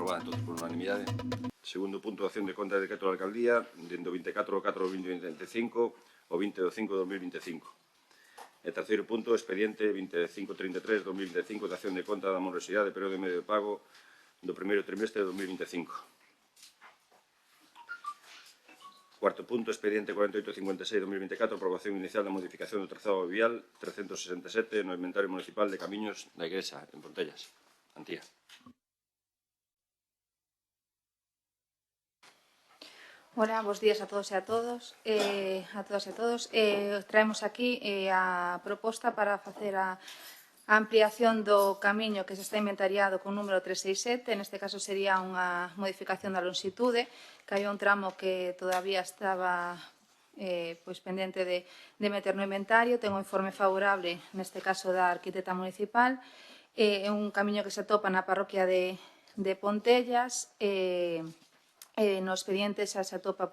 aprobada entonces por unanimidade. Segundo punto, acción de conta de decreto da Alcaldía, dende o 24/4/2025 ao 20/5/2025. E terceiro punto, expediente 2533/2025 de acción de conta da morosidade de período de medio de pago do primeiro trimestre de 2025. Cuarto punto, expediente 4856/2024, aprobación inicial da modificación do trazado vial 367 no inventario municipal de camiños da Igrexa, en Pontellas, Antía. Hola, bons días a todos e a todos. Traemos aquí a proposta para facer a ampliación do camiño que se está inventariado con número 367, neste caso sería unha modificación da longitude, que hai un tramo que todavía estaba pendente de meter no inventario, ten un informe favorable, neste caso da arquitecta municipal, é un camiño que se atopa na parroquia de Pontellas, no expediente xa se atopa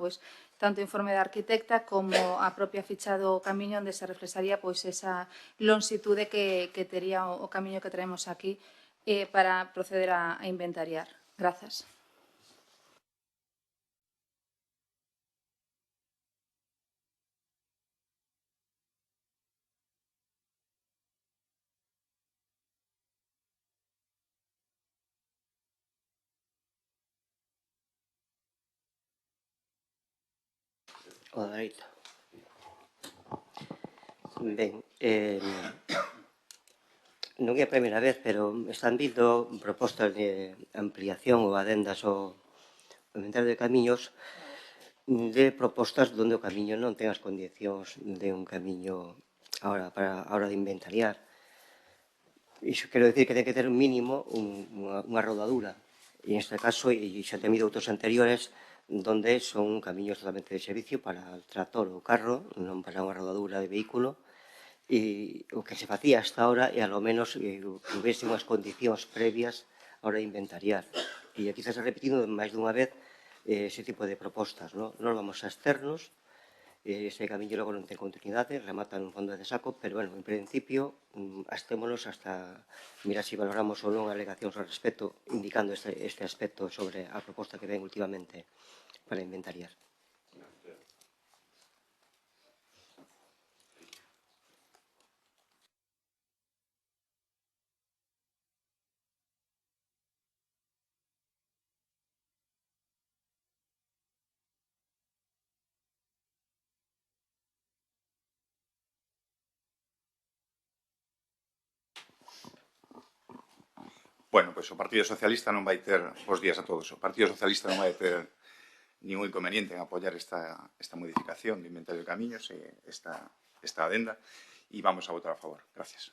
tanto o informe da arquitecta como a propia ficha do camiño onde se reflexaría esa longitude que tería o camiño que traemos aquí para proceder a inventariar. Grazas. O da dereita. Ben, non é a primeira vez, pero están vindo propostas de ampliación ou adendas ao inventario de camiños de propostas onde o camiño non ten as condicións de un camiño para a hora de inventariar. Iso quero decir que ten que ter un mínimo unha rodadura. E neste caso, e xa ten habido outros anteriores, donde son camiños totalmente de servicio para o tractor ou carro, non para unha rodadura de vehículo, e o que se facía hasta ahora é, ao menos, que houvese unhas condicións previas a hora de inventariar. E aquí está repetindo máis dunha vez ese tipo de propostas. Nos vamos a externos, ese camiño logo non ten continuidade, remata nun fondo de saco, pero, bueno, en principio, astémonos hasta mirar se valoramos ou non alegacións ao respecto, indicando este aspecto sobre a proposta que ven últimamente para inventariar. Bueno, pois o Partido Socialista non vai ter, bos días a todos, o Partido Socialista non vai ter ningún inconveniente en apoiar esta modificación de inventario de camiños e esta adenda e vamos a votar a favor. Gracias.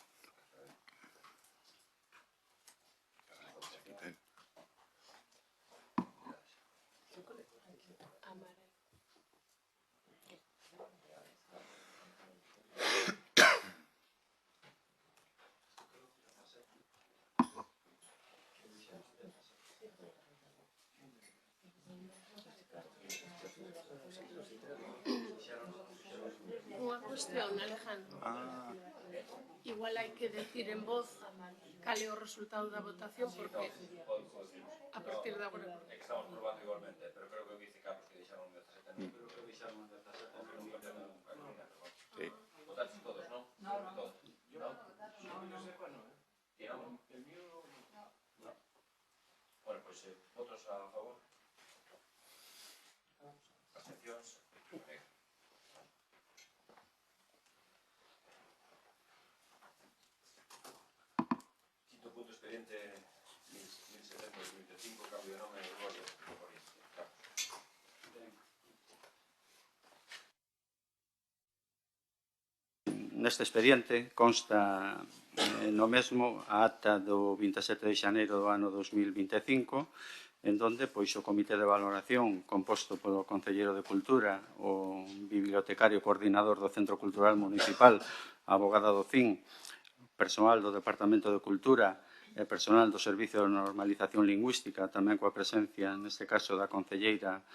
Unha cuestión, Alejandro. Igual hai que decir en voz cal é o resultado da votación, porque a partir de agora... É que estamos probando igualmente, pero creo que o vicecapos que deixaron o 17 non. Creo que deixaron o 17 porque non cambiaron un camiño. Votaste todos, non? Non. Todos. Non? Non sei cuál non, ¿eh? Non? El mío non. Bueno, pois votos a favor. Abstencións. Quinto punto, expediente 1725, cambio de nome de Gregorio. Neste expediente consta no mesmo a acta do 27 de xaneiro do ano 2025, en donde o Comité de Valoración, composto polo Concelleiro de Cultura, o bibliotecario coordinador do Centro Cultural Municipal, a abogada do CIN, personal do Departamento de Cultura e personal do Servicio de Normalización Lingüística, tamén coa presencia, neste caso, da concelleira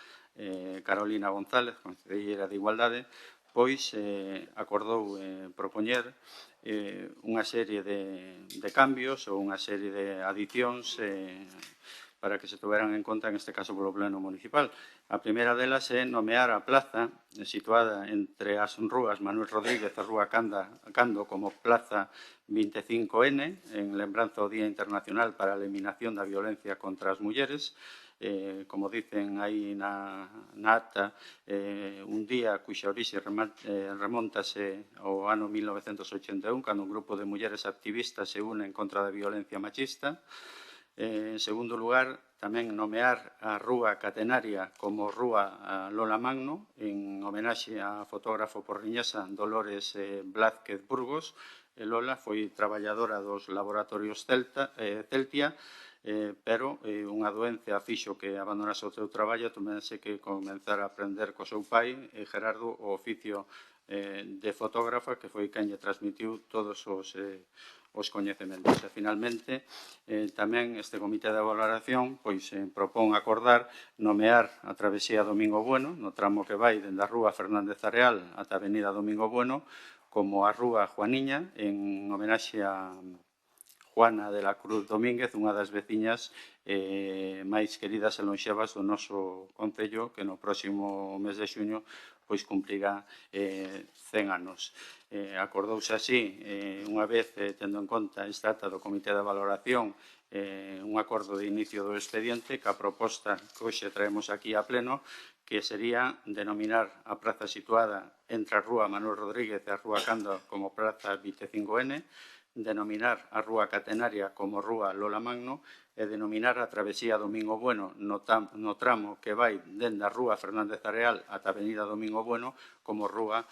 Carolina González, concelleira de Igualdade, acordou propoñer unha serie de cambios ou unha serie de adicións para que se tuveran en conta, en este caso, polo Pleno Municipal. A primeira delas é nomear a plaza situada entre as rúas Manuel Rodríguez e Rúa Cando como Plaza 25N, en lembranza ao Día Internacional para a Eliminación da Violencia contra as Mulleres. Como dicen aí na acta, un día cuxa orixe remontase ao ano 1981, cando un grupo de mulleres activistas se unen contra a violencia machista. En segundo lugar, tamén nomear a Rúa Catenaria como Rúa Lola Magno, en homenaxe á fotógrafo porriñesa Dolores Blázquez Burgos. Lola foi traballadora dos laboratorios Celtia, pero unha doenza fixo que abandonase o seu traballo, tumense que comenzar a aprender co seu pai, Gerardo, o oficio de fotógrafa, que foi quen lle transmitiu todos os coñecementos. E, finalmente, tamén este comité de valoración propón acordar nomear a travesía Domingo Bueno, no tramo que vai dende a Rúa Fernández Areal ata a Avenida Domingo Bueno, como a Rúa Juaniña, en homenaxe a Juana de la Cruz Domínguez, unha das veciñas máis queridas e lonxevas do noso concello, que no próximo mes de xuño cumprirá 100 anos. Acordouse así, unha vez tendo en conta esta acta do Comité de Valoración, un acordo de inicio do expediente, que a proposta que hoxe traemos aquí a pleno, que sería denominar a praza situada entre a Rúa Manuel Rodríguez e a Rúa Cando como Praza 25N, denominar a Rúa Catenaria como Rúa Lola Magno e denominar a travesía Domingo Bueno no tramo que vai dende a Rúa Fernández Areal ata a Avenida Domingo Bueno como Rúa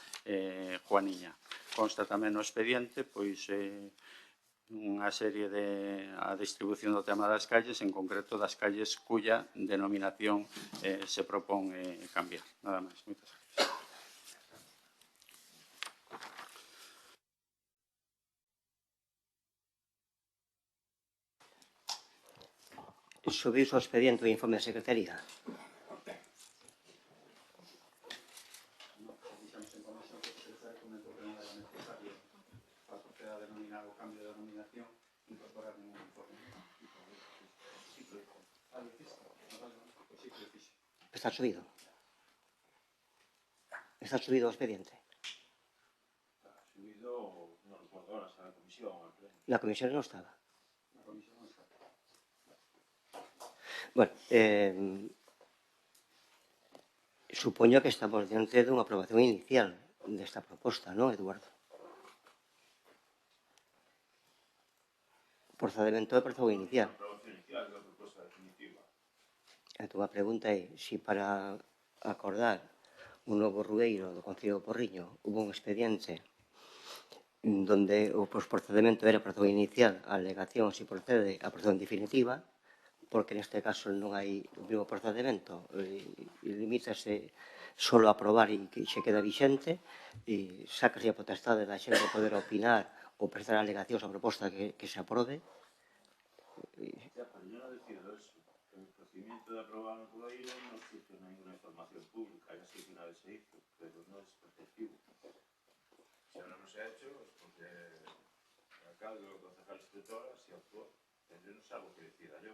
Juaniña. Consta tamén no expediente unha serie de a distribución do tema das calles, en concreto das calles cuya denominación se propón cambiar. Nada máis. Moitas gracias. Subiu o expediente o informe da Secretaría. Está subido. Está subido o expediente. Está subido, no recuerdo ahora, está la comisión. La comisión no estaba. Bueno, supoño que estamos diante dunha aprobación inicial desta proposta, non, Eduardo? Procedimento de aprobación inicial. Aprobación inicial da proposta definitiva. Entón, a pregunta é se para acordar un novo rueiro do Concello de Porriño hubo un expediente donde o procedimento era aprobación inicial, a alegación se procede a aprobación definitiva, porque neste caso non hai o mesmo procedimento, limítase solo a aprobar e que se queda vixente, e sácase a potestade da xente poder opinar ou prestar alegacións a proposta que se aprobe. Ya, pero yo no decido eso. El procedimiento de aprobar un rueiro no existe ninguna información pública, ya sé que una vez se hizo, pero no es preceptivo. Si ahora no se ha hecho, es porque el alcalde o el concejal escritora sí actuó. Yo no sé algo que decida yo.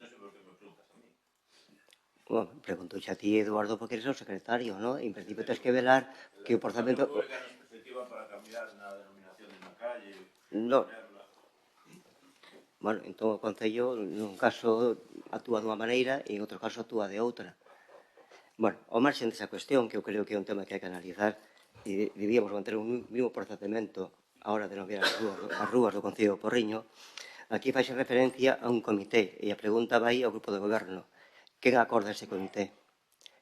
No sé por qué me preguntas a mí. Bueno, pregunto a ti, Eduardo, porque eres o secretario, ¿no? En principio tens que velar que o procedimento... La pública no es preceptiva para cambiar la denominación de una calle. No. Bueno, entón o Concello, nun caso, actúa dunha maneira e en outro caso actúa de outra. Bueno, ao marxen desa cuestión, que eu creo que é un tema que hai que analizar, e debíamos manter un mismo procedimento a hora de nomear as rúas do Concello de Porriño. Aquí faixe referencia a un comité e a pregunta vai ao grupo de goberno. Quen acorda ese comité?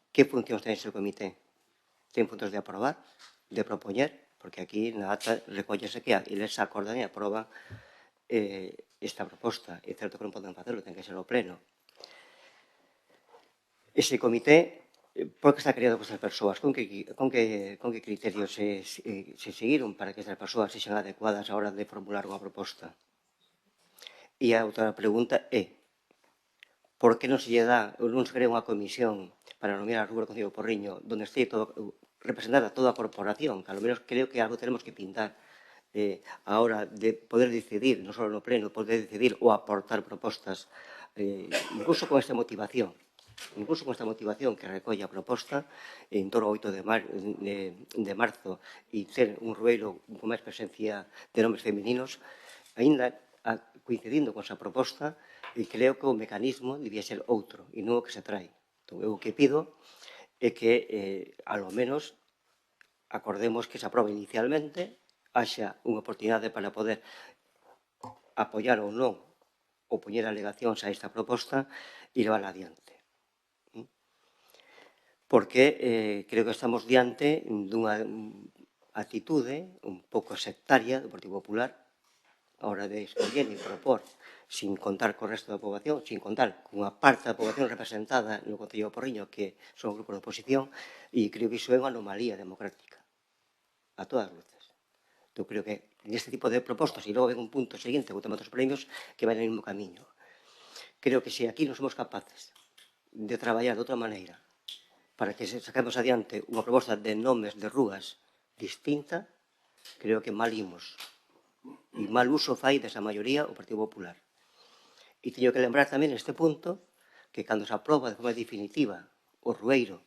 Que funcións ten ese comité? Ten funcións de aprobar, de propoñer, porque aquí na ata recóllese que eles acordan e aproban esta proposta. É certo que non poden facelo, ten que ser o pleno. Ese comité, por que está creado por estas persoas? Con que criterios se seguiron para que estas persoas sexan adecuadas a hora de formular unha proposta? E a outra pregunta é por que non se lle dá ou non se crea unha comisión para nomear a rúa do Concello de Porriño donde este representada toda a corporación, que a lo menos creo que algo tenemos que pintar a hora de poder decidir, non só no pleno, poder decidir ou aportar propostas, incluso con esta motivación, que recolle a proposta en torno ao 8 de marzo e ter un rueiro con máis presencia de nomes femininos, ainda coincidindo con esa proposta, creo que o mecanismo debía ser outro e non o que se trae. Entón, eu o que pido é que, ao menos, acordemos que se aprobe inicialmente, haxa unha oportunidade para poder apoiar ou non ou poñer alegacións a esta proposta e levar adiante. Porque creo que estamos diante dunha actitude un pouco sectaria do Partido Popular a hora de escoller e propor sin contar co resto da poboación, sin contar cunha parte da poboación representada no Concello de Porriño que son o grupo de oposición, e creo que iso é unha anomalía democrática a todas luces. Eu creo que neste tipo de propostas, e logo ven un punto seguinte, o tema dos premios, que vai no mesmo camiño. Creo que se aquí non somos capaces de traballar de outra maneira para que saquemos adiante unha proposta de nomes de rúas distinta, creo que mal imos. E mal uso fai desa maioría o Partido Popular. E teño que lembrar tamén neste punto que cando se aproba de forma definitiva o rueiro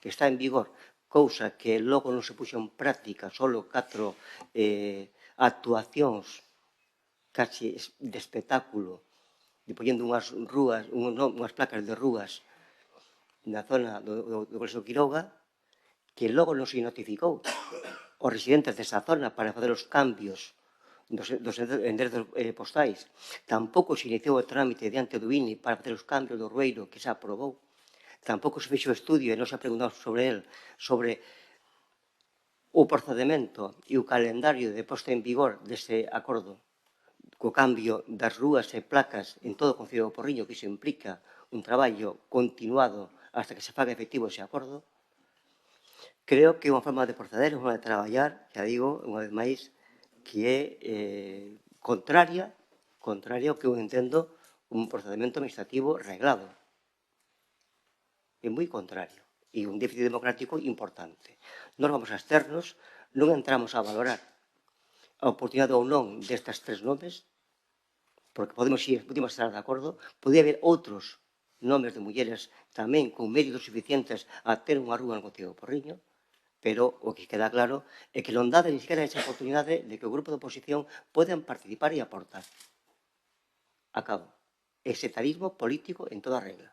que está en vigor, cousa que logo non se puxo en práctica, só 4 actuacións casi de espectáculo, de poñendo unhas rúas, unhas placas de rúas na zona do Colegio Quiroga, que logo non se notificou aos residentes desa zona para fazer os cambios dos endereços postais. Tampouco se iniciou o trámite diante do INE para facer os cambios do rueiro que se aprobou. Tampouco se fixo o estudio e non se ha preguntado sobre el, sobre o procedimento e o calendario de posta en vigor deste acordo co cambio das rúas e placas en todo o Concello do Porriño, que iso implica un traballo continuado hasta que se faga efectivo ese acordo. Creo que é unha forma de proceder, unha forma de traballar, xa digo, unha vez máis, que é contraria ao que eu entendo un procedimento administrativo reglado. É moi contrario e un déficit democrático importante. Nós vamos a externos, non entramos a valorar a oportunidade ou non destas 3 nomes, porque podemos estar de acordo, podía haber outros nomes de mulleres tamén con méritos suficientes a ter unha rúa no Concello do Porriño, pero o que queda claro é que non dá ni siquiera esa oportunidade de que o grupo de oposición poden participar e aportar. Acabo. É sectarismo político en toda regla.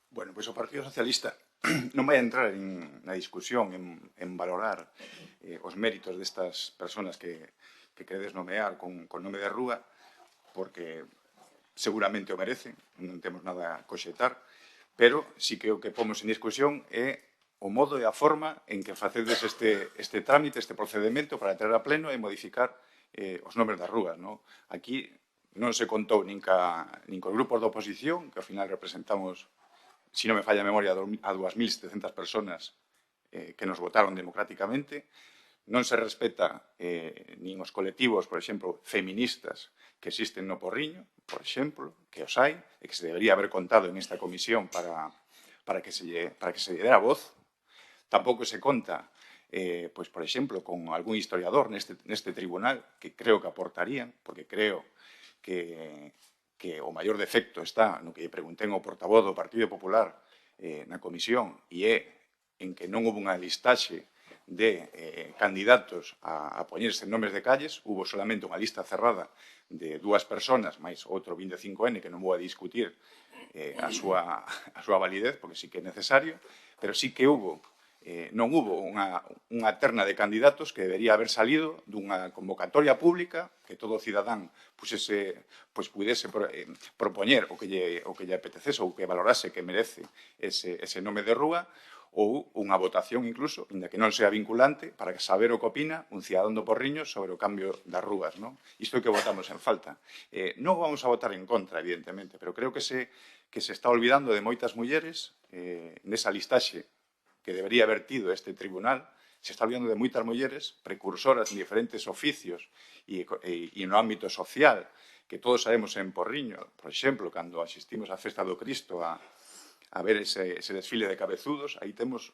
Bueno, pois o Partido Socialista non vai entrar na discusión en valorar os méritos destas persoas que queredes nomear con nome de rúa, porque seguramente o merecen, non temos nada a coxetar, pero sí que o que pomos en discusión é o modo e a forma en que facedes este trámite, este procedimento para traer a pleno e modificar os nomes das rúas. Aquí non se contou nin cos grupos da oposición, que ao final representamos, se non me falla a memoria, a 2.700 personas que nos votaron democráticamente. Non se respeta nin os colectivos, por exemplo, feministas que existen no Porriño, por exemplo, que os hai, e que se debería haber contado en esta comisión para que se lle dera voz. Tampouco se conta, pois, por exemplo, con algún historiador neste tribunal, que creo que aportarían, porque creo que o maior defecto está no que lle preguntei ao portavoz do Partido Popular na comisión, e é en que non houve unha listaxe de candidatos a poñerse nomes de calles, hubo solamente unha lista cerrada de 2 personas, máis outro 25N, que non vou a discutir a súa validez, porque sí que é necesario, pero sí que non hubo unha terna de candidatos que debería haber salido dunha convocatoria pública que todo cidadán pudese propoñer o que lle apetecese ou que valorase que merece ese nome de rúa, ou unha votación incluso, inda que non sea vinculante, para saber o que opina un cidadán do Porriño sobre o cambio das rúas. Isto é o que votamos en falta. Non vamos a votar en contra, evidentemente, pero creo que se está olvidando de moitas mulleres nesa listaxe que debería haber tido este tribunal. Se está olvidando de moitas mulleres precursoras en diferentes oficios e no ámbito social que todos sabemos en Porriño, por exemplo, cando asistimos á Festa do Cristo a ver ese desfile de cabezudos, aí temos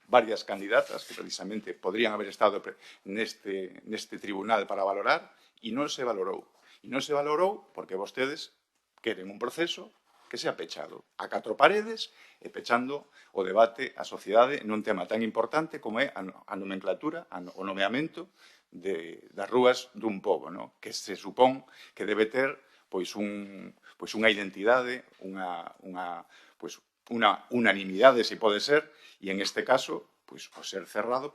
varias candidatas que precisamente podrían haber estado neste tribunal para valorar e non se valorou. E non se valorou porque vostedes queren un proceso que sea pechado a 4 paredes e pechando o debate a sociedade nun tema tan importante como é a nomenclatura, o nomeamento das rúas dun pobo, que se supón que debe ter unha identidade, unha unanimidade, se pode ser, e en este caso, ao ser cerrado,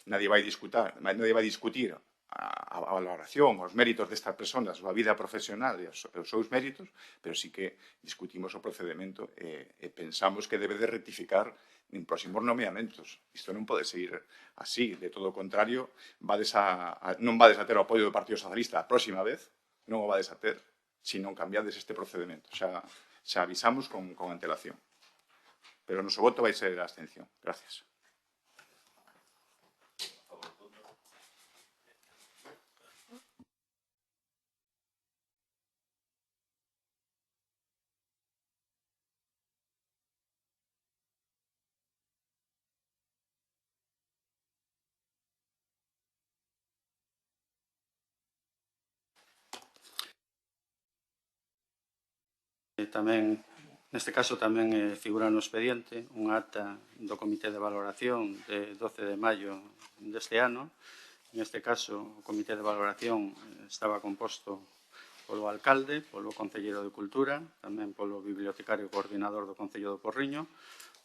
nadie vai discutir a valoración, os méritos destas persoas, a vida profesional e os seus méritos, pero sí que discutimos o procedimento e pensamos que debe de rectificar en próximos nomeamentos. Isto non pode seguir así, de todo o contrario, non vades a ter o apoio do Partido Socialista a próxima vez, non o vades a ter, se non cambiades este procedimento. Xa avisamos con antelación. Pero o noso voto vai ser a abstención. Gracias. Tamén, neste caso, tamén figura no expediente unha acta do Comité de Valoración de 12 de maio deste ano. Neste caso, o Comité de Valoración estaba composto polo alcalde, polo concelleiro de Cultura, tamén polo bibliotecario coordinador do Concello do Porriño,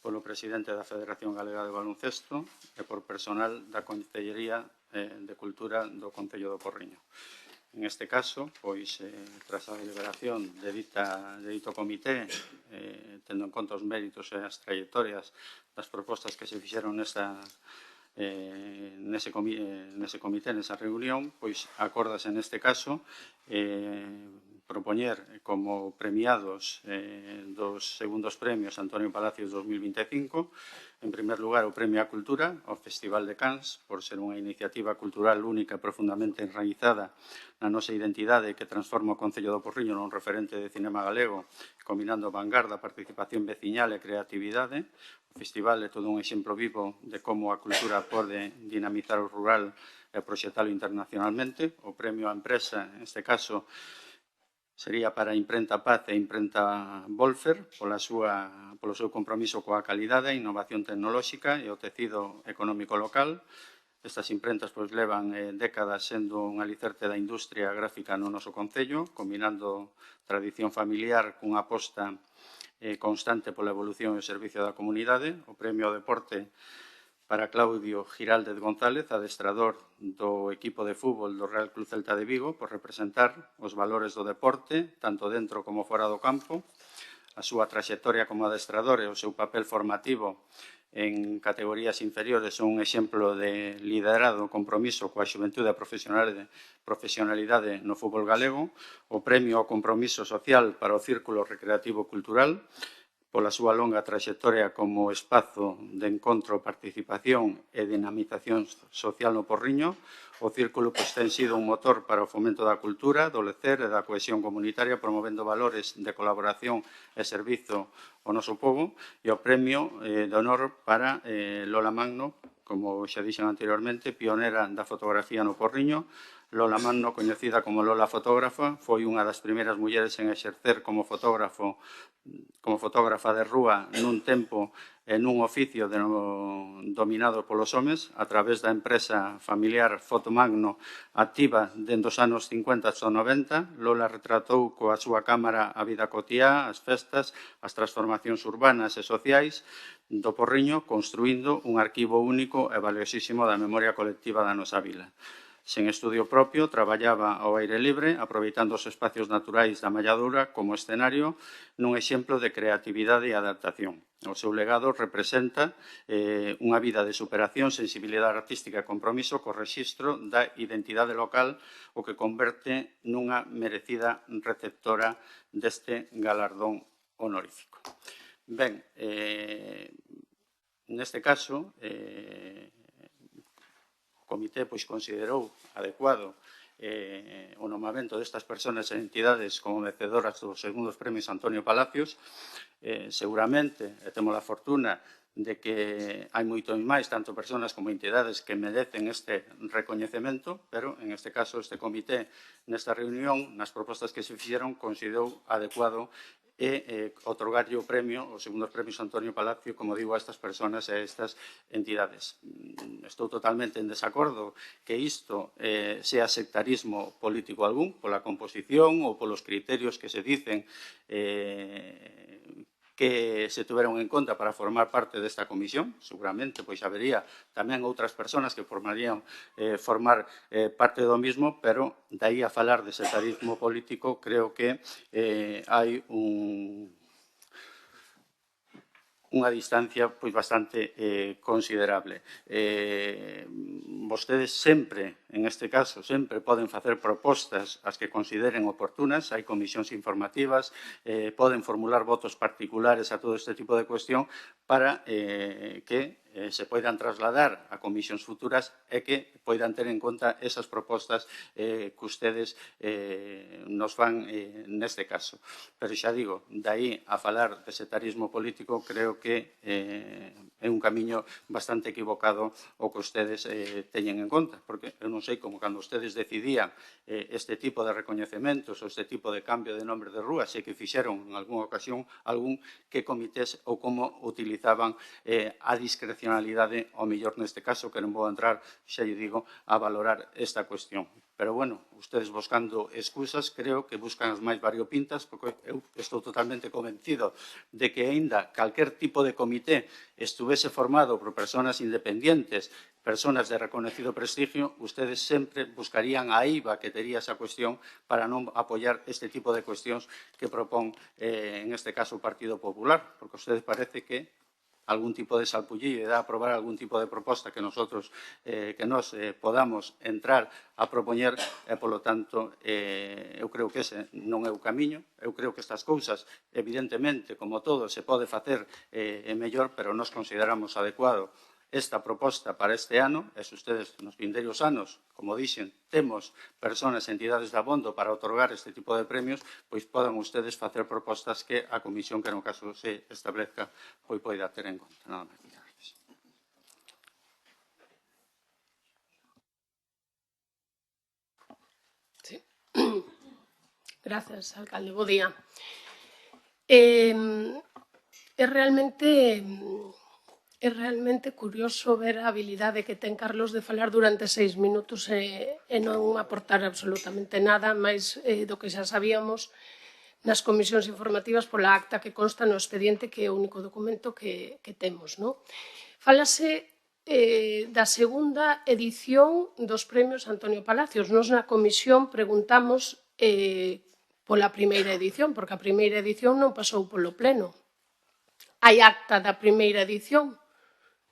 polo presidente da Federación Galega de Baloncesto e por personal da Concellería de Cultura do Concello do Porriño. En este caso, tras a deliberación de dito comité, tendo en conta os méritos e as trayectorias das propostas que se fixeron nese comité, nesa reunión, acórdase neste caso propoñer como premiados dos segundos premios Antonio Palacios 2025, en primer lugar o Premio á Cultura ao Festival de Cans, por ser unha iniciativa cultural única e profundamente enraizada na nosa identidade que transforma o Concello do Porriño nun referente de cinema galego, combinando vanguarda, participación veciñal e creatividade. O festival é todo un exemplo vivo de como a cultura pode dinamizar o rural e proxectalo internacionalmente. O premio á empresa, en este caso, sería para a Imprenta Paz e Imprenta Bolfer polo seu compromiso coa calidade, a innovación tecnolóxica e o tecido económico local. Estas imprentas levan décadas sendo un alicerte da industria gráfica no noso concello, combinando tradición familiar cunha aposta constante pola evolución e o servicio da comunidade. O premio ao deporte para Claudio Giraldez González, adestrador do equipo de fútbol do Real Club Celta de Vigo, por representar os valores do deporte, tanto dentro como fora do campo, a súa traxectoria como adestrador e o seu papel formativo en categorías inferiores son un exemplo de liderado, compromiso coa xuventude e profesionalidade no fútbol galego. O premio ao compromiso social para o Círculo Recreativo Cultural, pola súa longa traxectoria como espazo de encontro, participación e dinamización social no Porriño. O Círculo ten sido un motor para o fomento da cultura, do lecer e da cohesión comunitaria, promovendo valores de colaboración e servizo ao noso pobo. E o premio de honor para Lola Magno, como xa dixen anteriormente, pionera da fotografía no Porriño. Lola Magno, coñecida como Lola Fotógrafa, foi unha das primeiras mulleres en exercer como fotógrafa de rúa nun tempo e nun oficio dominado polos homes, a través da empresa familiar Fotomagno, activa dende os anos 50 ata 90. Lola retratou coa súa cámara a vida cotiá, as festas, as transformacións urbanas e sociais do Porriño, construindo un arquivo único e valiosísimo da memoria colectiva da nosa vila. Sen estudio propio, traballaba ao aire libre, aproveitando os espacios naturais da Malladura como escenario nun exemplo de creatividade e adaptación. O seu legado representa unha vida de superación, sensibilidade artística e compromiso co rexistro da identidade local, o que converte nunha merecida receptora deste galardón honorífico. Ben, neste caso, o comité considerou adecuado o nomamento destas persoas e entidades como merecedoras dos segundos premios Antonio Palacios. Seguramente, e temos a fortuna de que hai moito máis, tanto persoas como entidades que merecen este recoñecemento, pero, en este caso, este comité, nesta reunión, nas propostas que se fixeron, considerou adecuado otorgarlle o premio, os segundos premios Antonio Palacio, como digo, a estas persoas e a estas entidades. Estou totalmente en desacordo que isto sea sectarismo político algún, pola composición ou polos criterios que se dicen que se tuveron en conta para formar parte desta comisión. Seguramente pois habería tamén outras persoas que formarían formar parte do mismo, pero de aí a falar de sectarismo político creo que hai unha distancia pois bastante considerable. Vostedes sempre, en este caso, sempre poden facer propostas as que consideren oportunas, hai comisións informativas, poden formular votos particulares a todo este tipo de cuestión para que se poidan trasladar a comisións futuras e que poidan ter en conta esas propostas que ustedes nos fan neste caso. Pero xa digo, de aí a falar de sectarismo político creo que é un camiño bastante equivocado o que ustedes teñen en conta, porque eu non sei como cando ustedes decidían este tipo de recoñecementos ou este tipo de cambio de nombre de rúas e que fixeron en algunha ocasión algún que comités ou como utilizaban a discrecionalidade, ao mellor neste caso, que non vou entrar, xa lle digo, a valorar esta cuestión. Pero, bueno, ustedes buscando excusas, creo que buscan as máis variopintas, porque eu estou totalmente convencido de que aínda calquer tipo de comité estuvese formado por persoas independientes, persoas de reconocido prestigio, ustedes sempre buscarían a eiva que tería esa cuestión para non apoiar este tipo de cuestións que propón, en este caso, o Partido Popular, porque ustedes parece que algún tipo de salpullillo e de aprobar algún tipo de proposta que nosotros podamos entrar a propoñer e, polo tanto, eu creo que ese non é o camiño. Eu creo que estas cousas, evidentemente, como todo, se pode facer mellor, pero nós consideramos adecuado esta proposta para este ano, e se ustedes nos vindeiros anos, como dixen, temos persoas e entidades de abondo para otorgar este tipo de premios, pois podan ustedes facer propostas que a comisión, que no caso se establezca, pois poida ter en conta. Nada máis. Sí. Grazas, alcalde. Bo día. É realmente curioso ver a habilidade que ten Carlos de falar durante 6 minutos e non aportar absolutamente nada máis do que xa sabíamos nas comisións informativas pola acta que consta no expediente, que é o único documento que temos. Fálase da segunda edición dos premios Antonio Palacios. Nos na comisión preguntamos pola primeira edición, porque a primeira edición non pasou polo pleno. Hai acta da primeira edición,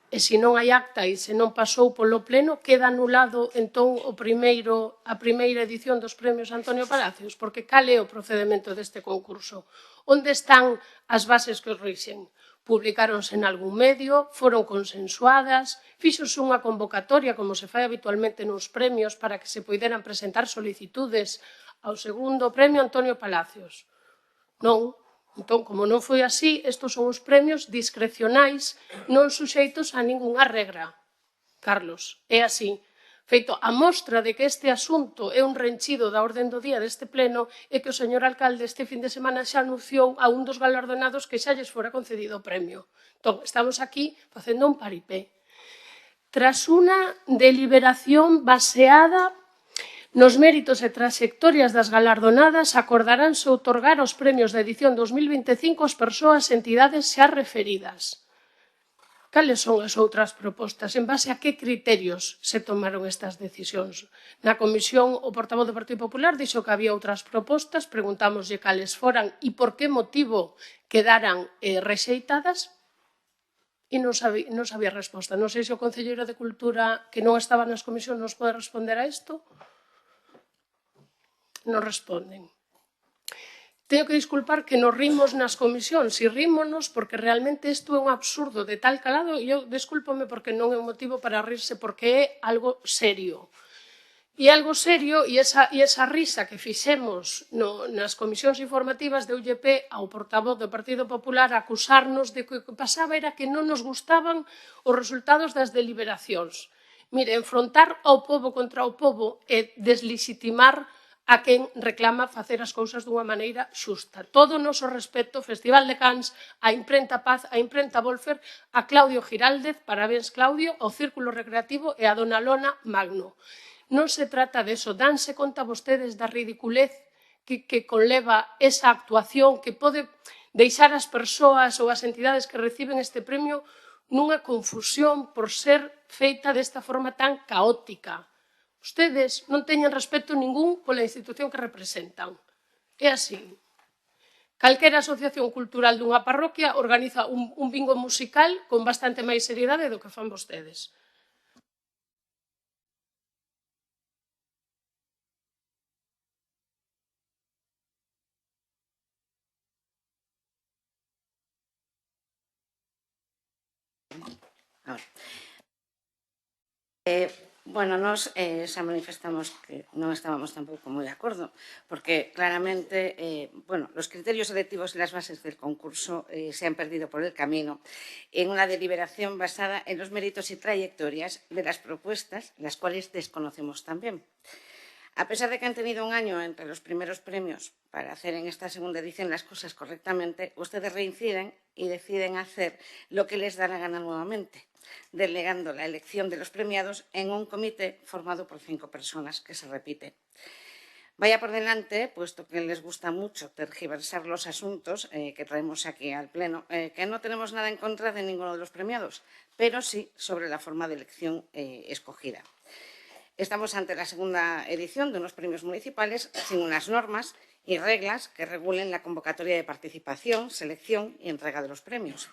e se non hai acta e se non pasou polo pleno, queda anulado entón a primeira edición dos premios Antonio Palacios, porque cal é o procedimento deste concurso? Onde están as bases que os rixen? Publicáronse en algún medio, foron consensuadas, fíxose unha convocatoria, como se fai habitualmente nos premios, para que se poideran presentar solicitudes ao segundo premio Antonio Palacios. Non. Entón, como non foi así, estes son os premios discrecionais non suxeitos a ningunha regra. Carlos, é así. Feito, a mostra de que este asunto é un renchido da orden do día deste pleno é que o señor alcalde este fin de semana xa anunciou a un dos galardonados que xa lles fora concedido o premio. Entón, estamos aquí facendo un paripé. Tras unha deliberación baseada nos méritos e trayectorias das galardonadas, acordaránse outorgar os premios da edición 2025 ás persoas e entidades xa referidas. Cales son as outras propostas? En base a que criterios se tomaron estas decisións? Na comisión, o portavoz do Partido Popular dixo que había outras propostas, preguntámoslle cales foran e por que motivo quedaran rexeitadas, e non sabía resposta. Non sei se o concelleiro de Cultura, que non estaba nas comisións, nos pode responder a isto. Non responden. Teño que disculpar que nos rimos nas comisións, e rímonos porque realmente isto é un absurdo de tal calado, e eu descúlpome porque non é un motivo para rirse, porque é algo serio. E algo serio, e esa risa que fixemos nas comisións informativas de UGP ao portavoz do Partido Popular a acusarnos de que o que pasaba era que non nos gustaban os resultados das deliberacións. Mire, enfrontar ao pobo contra o pobo e deslegitimar a quen reclama facer as cousas dunha maneira xusta. Todo o noso respecto, Festival de Cans, a Imprenta Paz, a Imprenta Volfer, a Claudio Giraldez, parabéns Claudio, ao Círculo Recreativo e a Dona Lona Magno. Non se trata deso, danse conta vostedes da ridiculez que conleva esa actuación que pode deixar as persoas ou as entidades que reciben este premio nunha confusión por ser feita desta forma tan caótica. Vostedes non teñen respecto ningún pola institución que representan. É así. Calquera asociación cultural dunha parroquia organiza un bingo musical con bastante máis seriedade do que fan vostedes. Bueno, nós xa manifestamos que non estábamos tampouco moi de acordo, porque claramente, los criterios selectivos y las bases del concurso se han perdido por el camino en una deliberación basada en los méritos y trayectorias de las propuestas, las cuales desconocemos también. A pesar de que han tenido un año entre los primeros premios para hacer en esta segunda edición las cosas correctamente, ustedes reinciden y deciden hacer lo que les da la gana nuevamente, delegando la elección de los premiados en un comité formado por 5 personas, que se repite. Vaya por delante, puesto que les gusta mucho tergiversar los asuntos que traemos aquí al Pleno, que no tenemos nada en contra de ninguno de los premiados, pero sí sobre la forma de elección escogida. Estamos ante la segunda edición de unos premios municipales sin unas normas y reglas que regulen la convocatoria de participación, selección y entrega de los premios.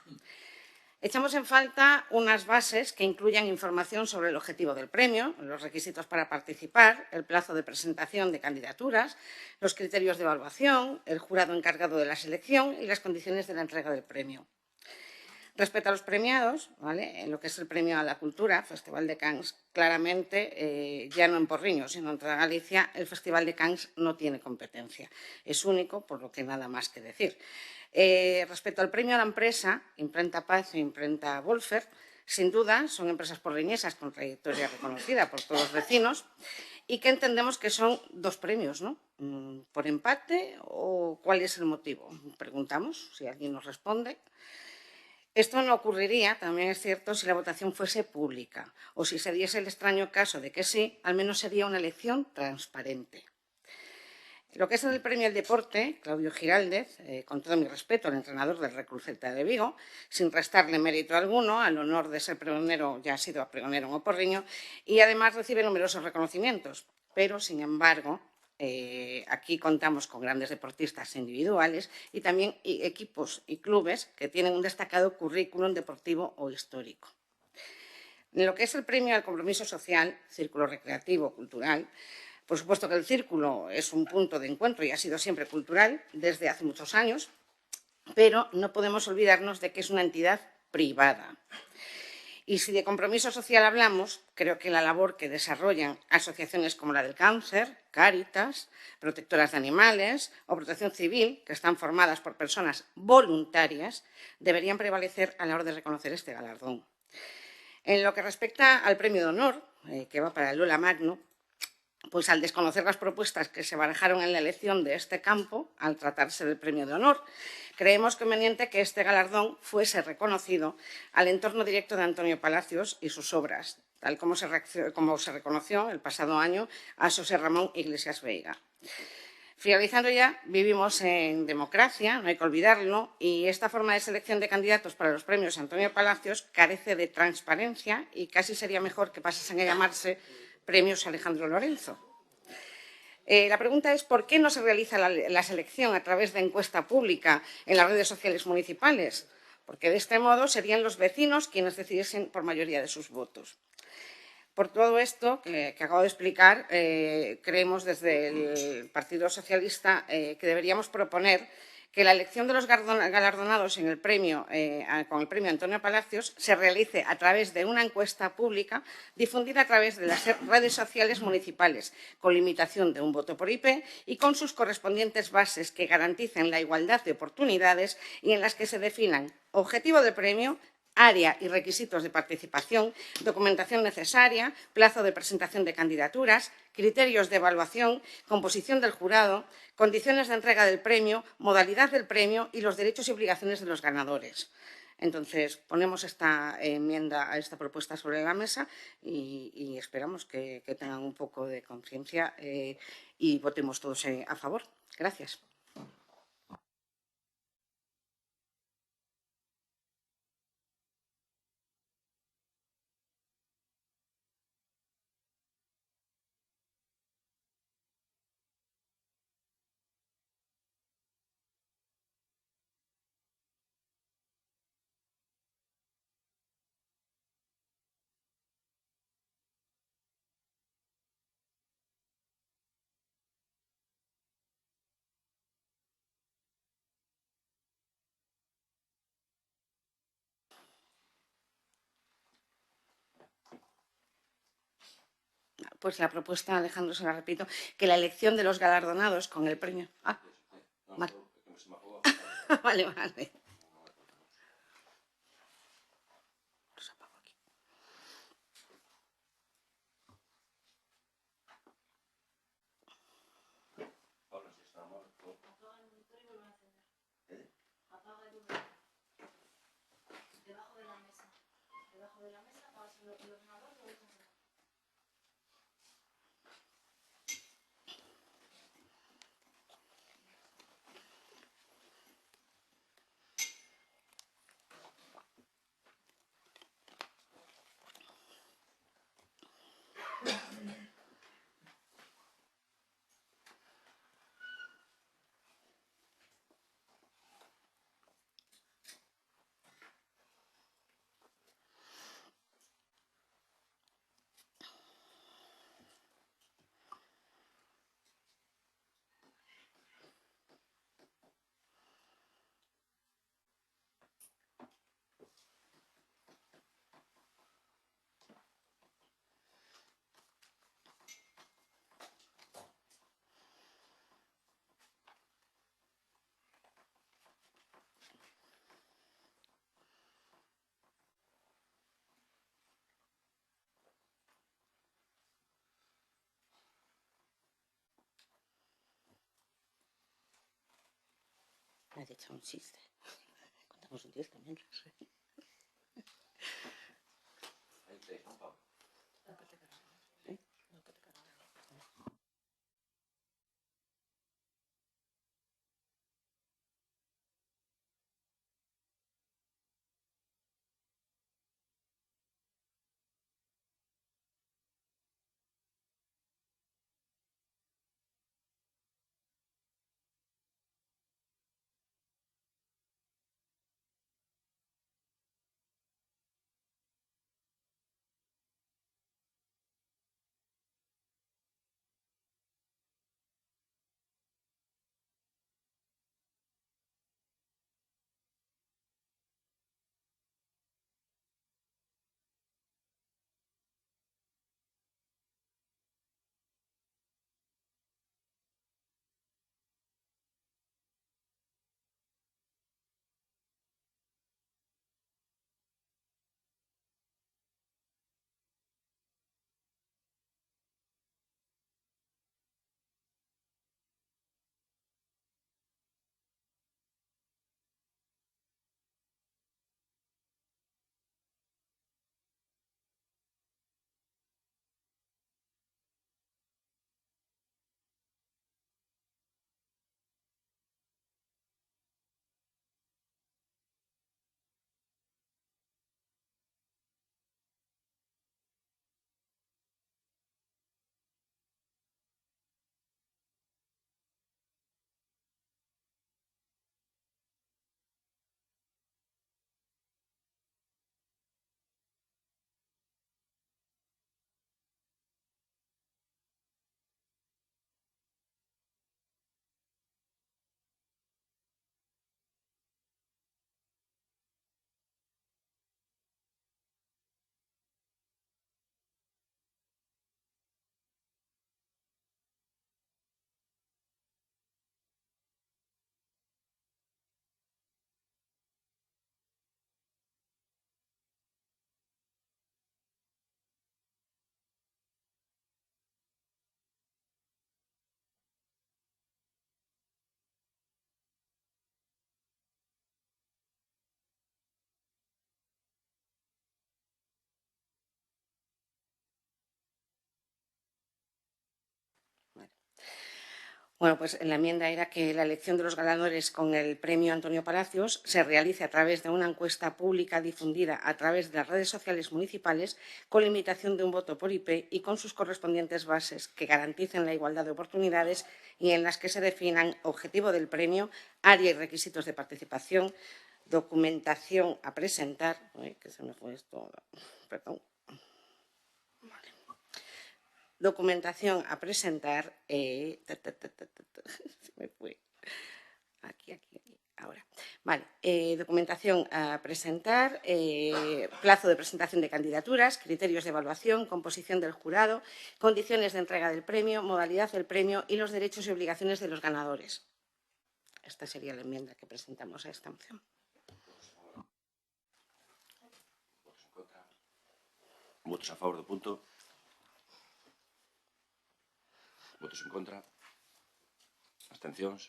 Echamos en falta unas bases que incluyan información sobre el objetivo del premio, los requisitos para participar, el plazo de presentación de candidaturas, los criterios de evaluación, el jurado encargado de la selección y las condiciones de la entrega del premio. Respecto a los premiados, ¿vale?, en lo que es el premio a la cultura, Festival de Cans, claramente, ya no en Porriño, sino en toda Galicia, el Festival de Cans no tiene competencia. Es único, por lo que nada más que decir. Respecto al premio a la empresa, Imprenta Paz e Imprenta Volfer, sin duda son empresas porriñesas con trayectoria reconocida por todos los vecinos y que entendemos que son 2 premios, ¿no? ¿Por empate o cuál es el motivo? Preguntamos, si alguien nos responde. Esto no ocurriría, también es cierto, si la votación fuese pública o si se diese el extraño caso de que sí, al menos sería una elección transparente. Lo que es el premio al deporte, Claudio Giraldez, con todo mi respeto al entrenador del Recru Celta de Vigo, sin restarle mérito alguno, al honor de ser pregonero, ya ha sido pregonero en Oporriño, y además recibe numerosos reconocimientos. Pero, sin embargo, aquí contamos con grandes deportistas individuales y también equipos y clubes que tienen un destacado currículum deportivo o histórico. En lo que es el premio al compromiso social, círculo recreativo, cultural, por supuesto que el círculo es un punto de encuentro y ha sido siempre cultural desde hace muchos años, pero no podemos olvidarnos de que es una entidad privada. Y si de compromiso social hablamos, creo que la labor que desarrollan asociaciones como la del cáncer, Cáritas, protectoras de animales o Protección Civil, que están formadas por personas voluntarias, deberían prevalecer a la hora de reconocer este galardón. En lo que respecta al premio de honor, que va para el Lola Magno, pues al desconocer las propuestas que se barajaron en la elección de este campo, al tratarse del premio de honor, creemos conveniente que este galardón fuese reconocido al entorno directo de Antonio Palacios y sus obras, tal como se reconoció el pasado año a José Ramón Iglesias Veiga. Finalizando ya, vivimos en democracia, no hay que olvidarlo, y esta forma de selección de candidatos para los premios Antonio Palacios carece de transparencia y casi sería mejor que pasasen a llamarse Premios Alejandro Lorenzo. La pregunta es ¿por qué no se realiza la selección a través de encuesta pública en las redes sociales municipales? Porque de este modo serían los vecinos quienes decidiesen por mayoría de sus votos. Por todo esto que acabo de explicar, creemos desde el Partido Socialista que deberíamos proponer que la elección de los galardonados en el premio, con el premio Antonio Palacios se realice a través de una encuesta pública difundida a través de las redes sociales municipales, con limitación de un voto por IP y con sus correspondientes bases que garanticen la igualdad de oportunidades y en las que se definan objetivo del premio, área y requisitos de participación, documentación necesaria, plazo de presentación de candidaturas, criterios de evaluación, composición del jurado, condiciones de entrega del premio, modalidad del premio y los derechos y obligaciones de los ganadores. Entonces, ponemos esta enmienda a esta propuesta sobre la mesa y esperamos que tengan un poco de conciencia y votemos todos a favor. Gracias. Pues la propuesta, Alejandro, se la repito, que la elección de los galardonados con el premio... vale. Vale, vale. Me has hecho un chiste. Contamos un chiste mientras. Bueno, pues la enmienda era que la elección de los ganadores con el premio Antonio Palacios se realice a través de una encuesta pública difundida a través de las redes sociales municipales con limitación de un voto por IP y con sus correspondientes bases que garanticen la igualdad de oportunidades y en las que se definan objetivo del premio, área y requisitos de participación, documentación a presentar. Que se me fue esto, perdón. Documentación a presentar, se me fue, aquí, ahora, vale, documentación a presentar, plazo de presentación de candidaturas, criterios de evaluación, composición del jurado, condiciones de entrega del premio, modalidad del premio y los derechos y obligaciones de los ganadores. Esta sería la enmienda que presentamos a esta moción. Votos a favor do punto. Votos en contra. Abstencións.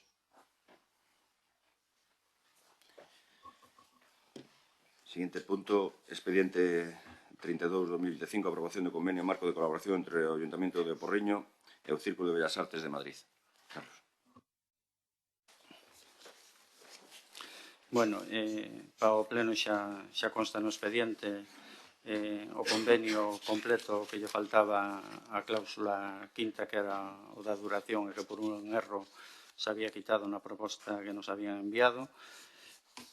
Siguiente punto, expediente 32/2025, aprobación do convenio marco de colaboración entre o Ayuntamiento de Porriño e o Círculo de Bellas Artes de Madrid. Carlos. Bueno, para o pleno xa consta no expediente o convenio completo que lle faltaba a cláusula quinta, que era o da duración, e que por un erro se había quitado na proposta que nos habían enviado.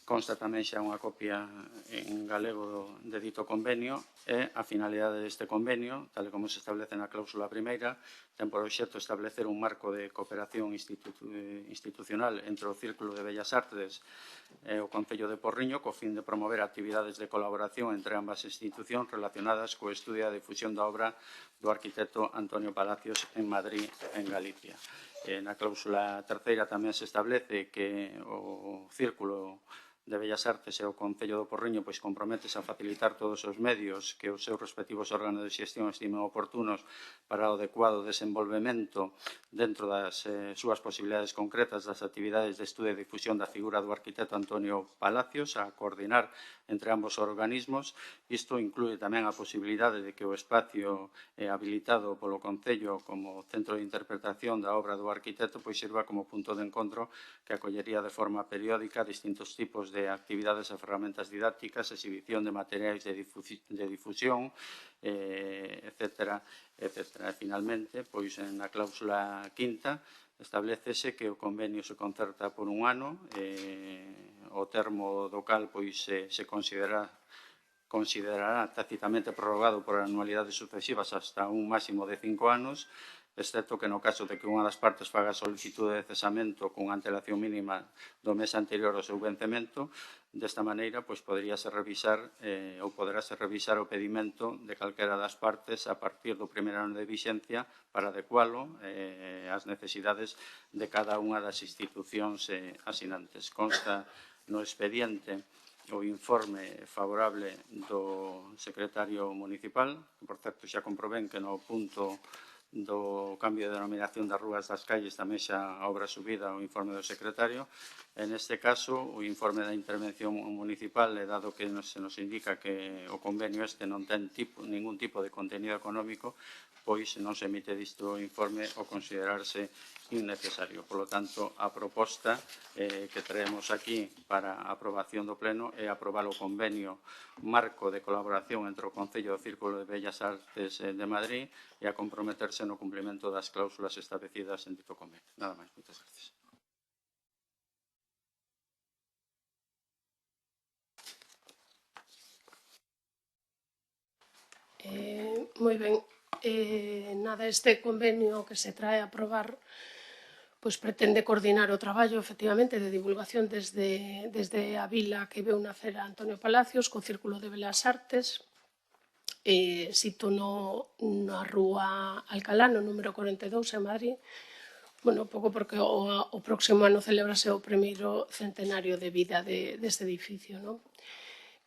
Consta tamén xa unha copia en galego de dito convenio e a finalidade deste convenio, tal como se establece na cláusula primeira, ten por obxecto establecer un marco de cooperación institucional entre o Círculo de Bellas Artes e o Concello de Porriño co fin de promover actividades de colaboración entre ambas institucións relacionadas co estudio e a difusión da obra do arquitecto Antonio Palacios en Madrid, en Galicia. Na cláusula terceira tamén se establece que o Círculo de Bellas Artes e o Concello do Porriño comprométese a facilitar todos os medios que os seus respectivos órganos de xestión estimen oportunos para o adecuado desenvolvemento dentro das súas posibilidades concretas das actividades de estudo e difusión da figura do arquitecto Antonio Palacios, a coordinar entre ambos organismos. Isto inclúe tamén a posibilidade de que o espacio habilitado polo Concello como centro de interpretación da obra do arquitecto sirva como punto de encontro que acollería de forma periódica distintos tipos de actividades e ferramentas didácticas, exhibición de materiais de difusión, etcétera, etcétera. E, finalmente, na cláusula quinta, establecese que o convenio se concerta por un ano, o termo do cal se considerará tácitamente prorrogado por anualidades sucesivas hasta un máximo de 5 anos, excepto que no caso de que unha das partes faga solicitude de cesamento con antelación mínima do mes anterior ao seu vencemento. Desta maneira, poderíase revisar ou poderase revisar o pedimento de calquera das partes a partir do primeiro ano de vixencia para adecualo ás necesidades de cada unha das institucións asinantes. Consta no expediente o informe favorable do secretario municipal, que, por certo, xa comprobén que no punto do cambio de denominación das rúas das calles tamén xa a obra subida o informe do secretario. En este caso, o informe da intervención municipal, dado que se nos indica que o convenio non ten ningún tipo de contenido económico, non se emite disto informe ao considerarse innecesario. Por lo tanto, a proposta que traemos aquí para a aprobación do pleno é aprobar o convenio marco de colaboración entre o Concello do Círculo de Bellas Artes de Madrid e a comprometerse no cumprimento das cláusulas establecidas en dito convenio. Nada máis. Moitas gracias. Moi ben. Nada, este convenio que se trae a aprobar pretende coordinar o traballo, efectivamente, de divulgación desde a vila que veu nacer a Antonio Palacios co Círculo de Belas Artes. Sito na Rúa Alcalá, no número 42, en Madrid. Bueno, pouco porque o próximo ano celebrase o primeiro centenario de vida deste edificio, non?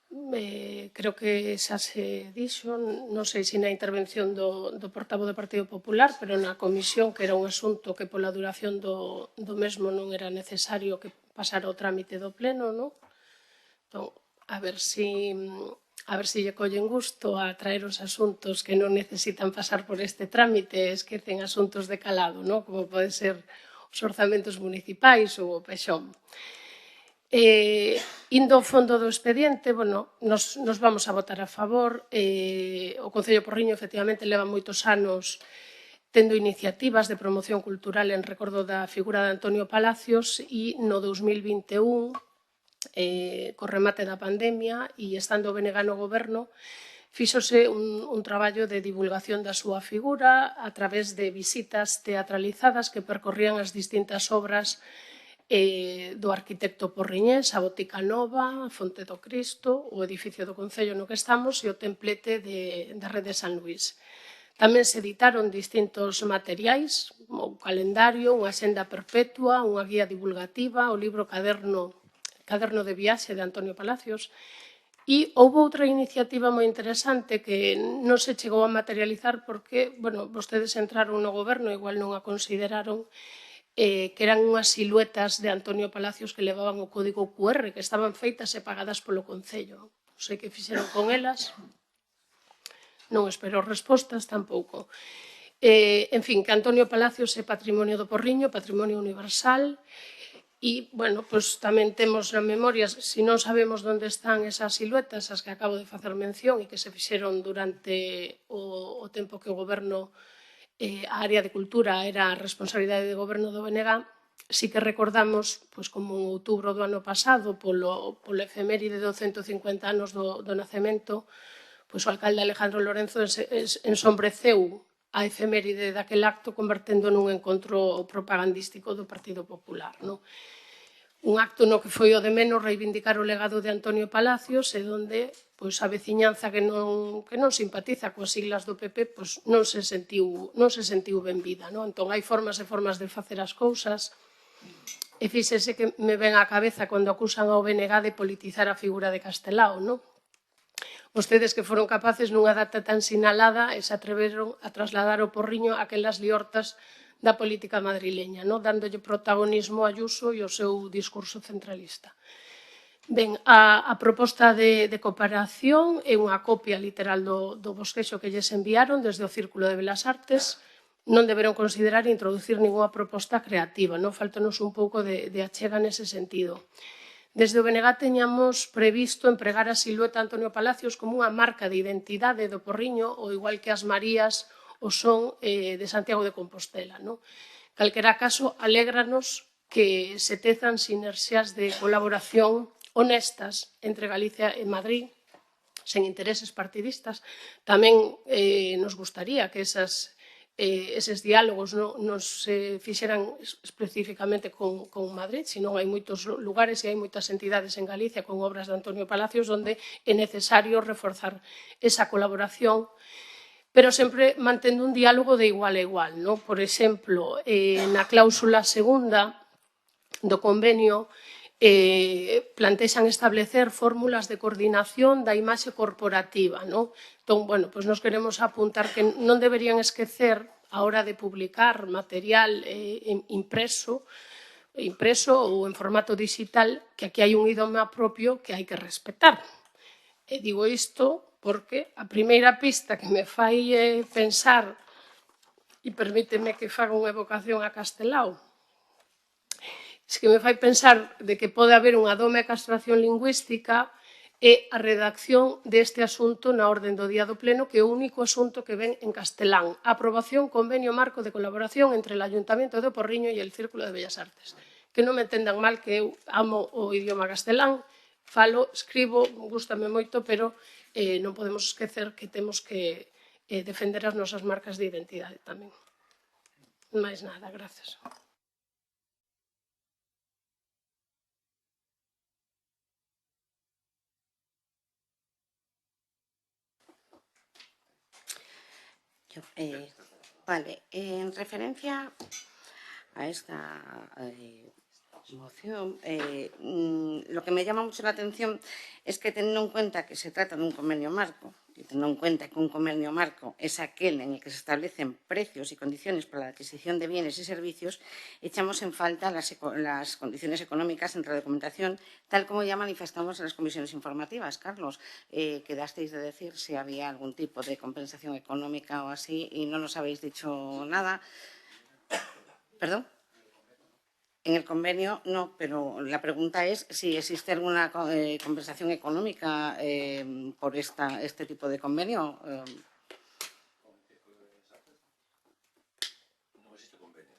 Creo que xa se dixo, non sei se na intervención do portavoz do Partido Popular, pero na comisión, que era un asunto que pola duración do mesmo non era necesario que pasara o trámite do pleno, non? Entón, a ver se lle collen gusto a traer os asuntos que non necesitan pasar por este trámite, esquecen asuntos de calado, non? Como pode ser os orzamentos municipais ou o PEXOM. Indo ao fondo do expediente, bueno, nos vamos a votar a favor. O Concello de Porriño, efectivamente, leva moitos anos tendo iniciativas de promoción cultural en recordo da figura de Antonio Palacios e no 2021, co remate da pandemia e estando o BNG no goberno, fíxose un traballo de divulgación da súa figura a través de visitas teatralizadas que percorrían as distintas obras do arquitecto porriñés, a Botica Nova, a Fonte do Cristo, o edificio do Concello no que estamos e o templete da Rede San Luís. Tamén se editaron distintos materiais, o calendario, unha senda perpetua, unha guía divulgativa, o libro Caderno de viaxe de Antonio Palacios. E houve outra iniciativa moi interesante que non se chegou a materializar porque, bueno, vostedes entraron no goberno, igual non a consideraron, que eran unhas siluetas de Antonio Palacios que levaban o código QR, que estaban feitas e pagadas polo Concello. Non sei que fixeron con elas, non espero respostas tampouco. En fin, que Antonio Palacios é patrimonio do Porriño, patrimonio universal, e, bueno, pois tamén temos na memoria, se non sabemos onde están esas siluetas, as que acabo de facer mención e que se fixeron durante o tempo que o goberno, a área de cultura era a responsabilidade de goberno do BNG, si que recordamos, pois como en outubro do ano pasado, polo efeméride do 150 anos do nacemento, pois o alcalde Alejandro Lorenzo ensombreceu a efeméride daquel acto convertendo nun encontro propagandístico do Partido Popular. Un acto no que foi o de menos reivindicar o legado de Antonio Palacios e onde a veciñanza que non simpatiza coas siglas do PP non se sentiu benvida. Entón, hai formas e formas de facer as cousas e fíxese que me ven á cabeza cando acusan ao BNG de politizar a figura de Castelao. Vostedes que foron capaces nunha data tan sinalada e se atreveron a trasladar o Porriño aquelas liortas da política madrileña, dándolle protagonismo a Ayuso e o seu discurso centralista. Ben, a proposta de cooperación é unha copia literal do bosquexo que lles enviaron desde o Círculo de Belas Artes. Non deberon considerar introducir ninguna proposta creativa, faltanos un pouco de achega nese sentido. Desde o BNG teñamos previsto empregar a silueta Antonio Palacios como unha marca de identidade do Porriño, ou igual que as Marías o son de Santiago de Compostela. Calquera caso, alégranos que se tezan sinerxias de colaboración honestas entre Galicia e Madrid, sen intereses partidistas. Tamén nos gustaría que eses diálogos non se fixeran especificamente con Madrid, senón hai moitos lugares e hai moitas entidades en Galicia con obras de Antonio Palacios onde é necesario reforzar esa colaboración, pero sempre mantendo un diálogo de igual a igual. Por exemplo, na cláusula segunda do convenio plantexan establecer fórmulas de coordinación da imaxe corporativa. Entón, nos queremos apuntar que non deberían esquecer a hora de publicar material impreso ou en formato digital que aquí hai un idioma propio que hai que respetar. E digo isto porque a primeira pista que me fai pensar, e permíteme que faga unha evocación a Castelao, que me fai pensar de que pode haber unha doma e castración lingüística é a redacción deste asunto na orden do día do pleno, que é o único asunto que ven en castelán. Aprobación convenio marco de colaboración entre el Ayuntamiento de Porriño e el Círculo de Bellas Artes. Que non me entendan mal que eu amo o idioma castelán, falo, escribo, gústame moito, pero non podemos esquecer que temos que defender as nosas marcas de identidade tamén. Máis nada, gracias. Vale, en referencia a esta moción, lo que me llama mucho la atención es que teniendo en cuenta que se trata de un convenio marco, y teniendo en cuenta que un convenio marco es aquel en el que se establecen precios y condiciones para la adquisición de bienes y servicios, echamos en falta las condiciones económicas entre la documentación, tal como ya manifestamos en las comisiones informativas. Carlos, quedasteis de decir si había algún tipo de compensación económica o así y no nos habéis dicho nada. ¿Perdón? En el convenio no, pero la pregunta es si existe alguna compensación económica por este tipo de convenio. No existe convenio.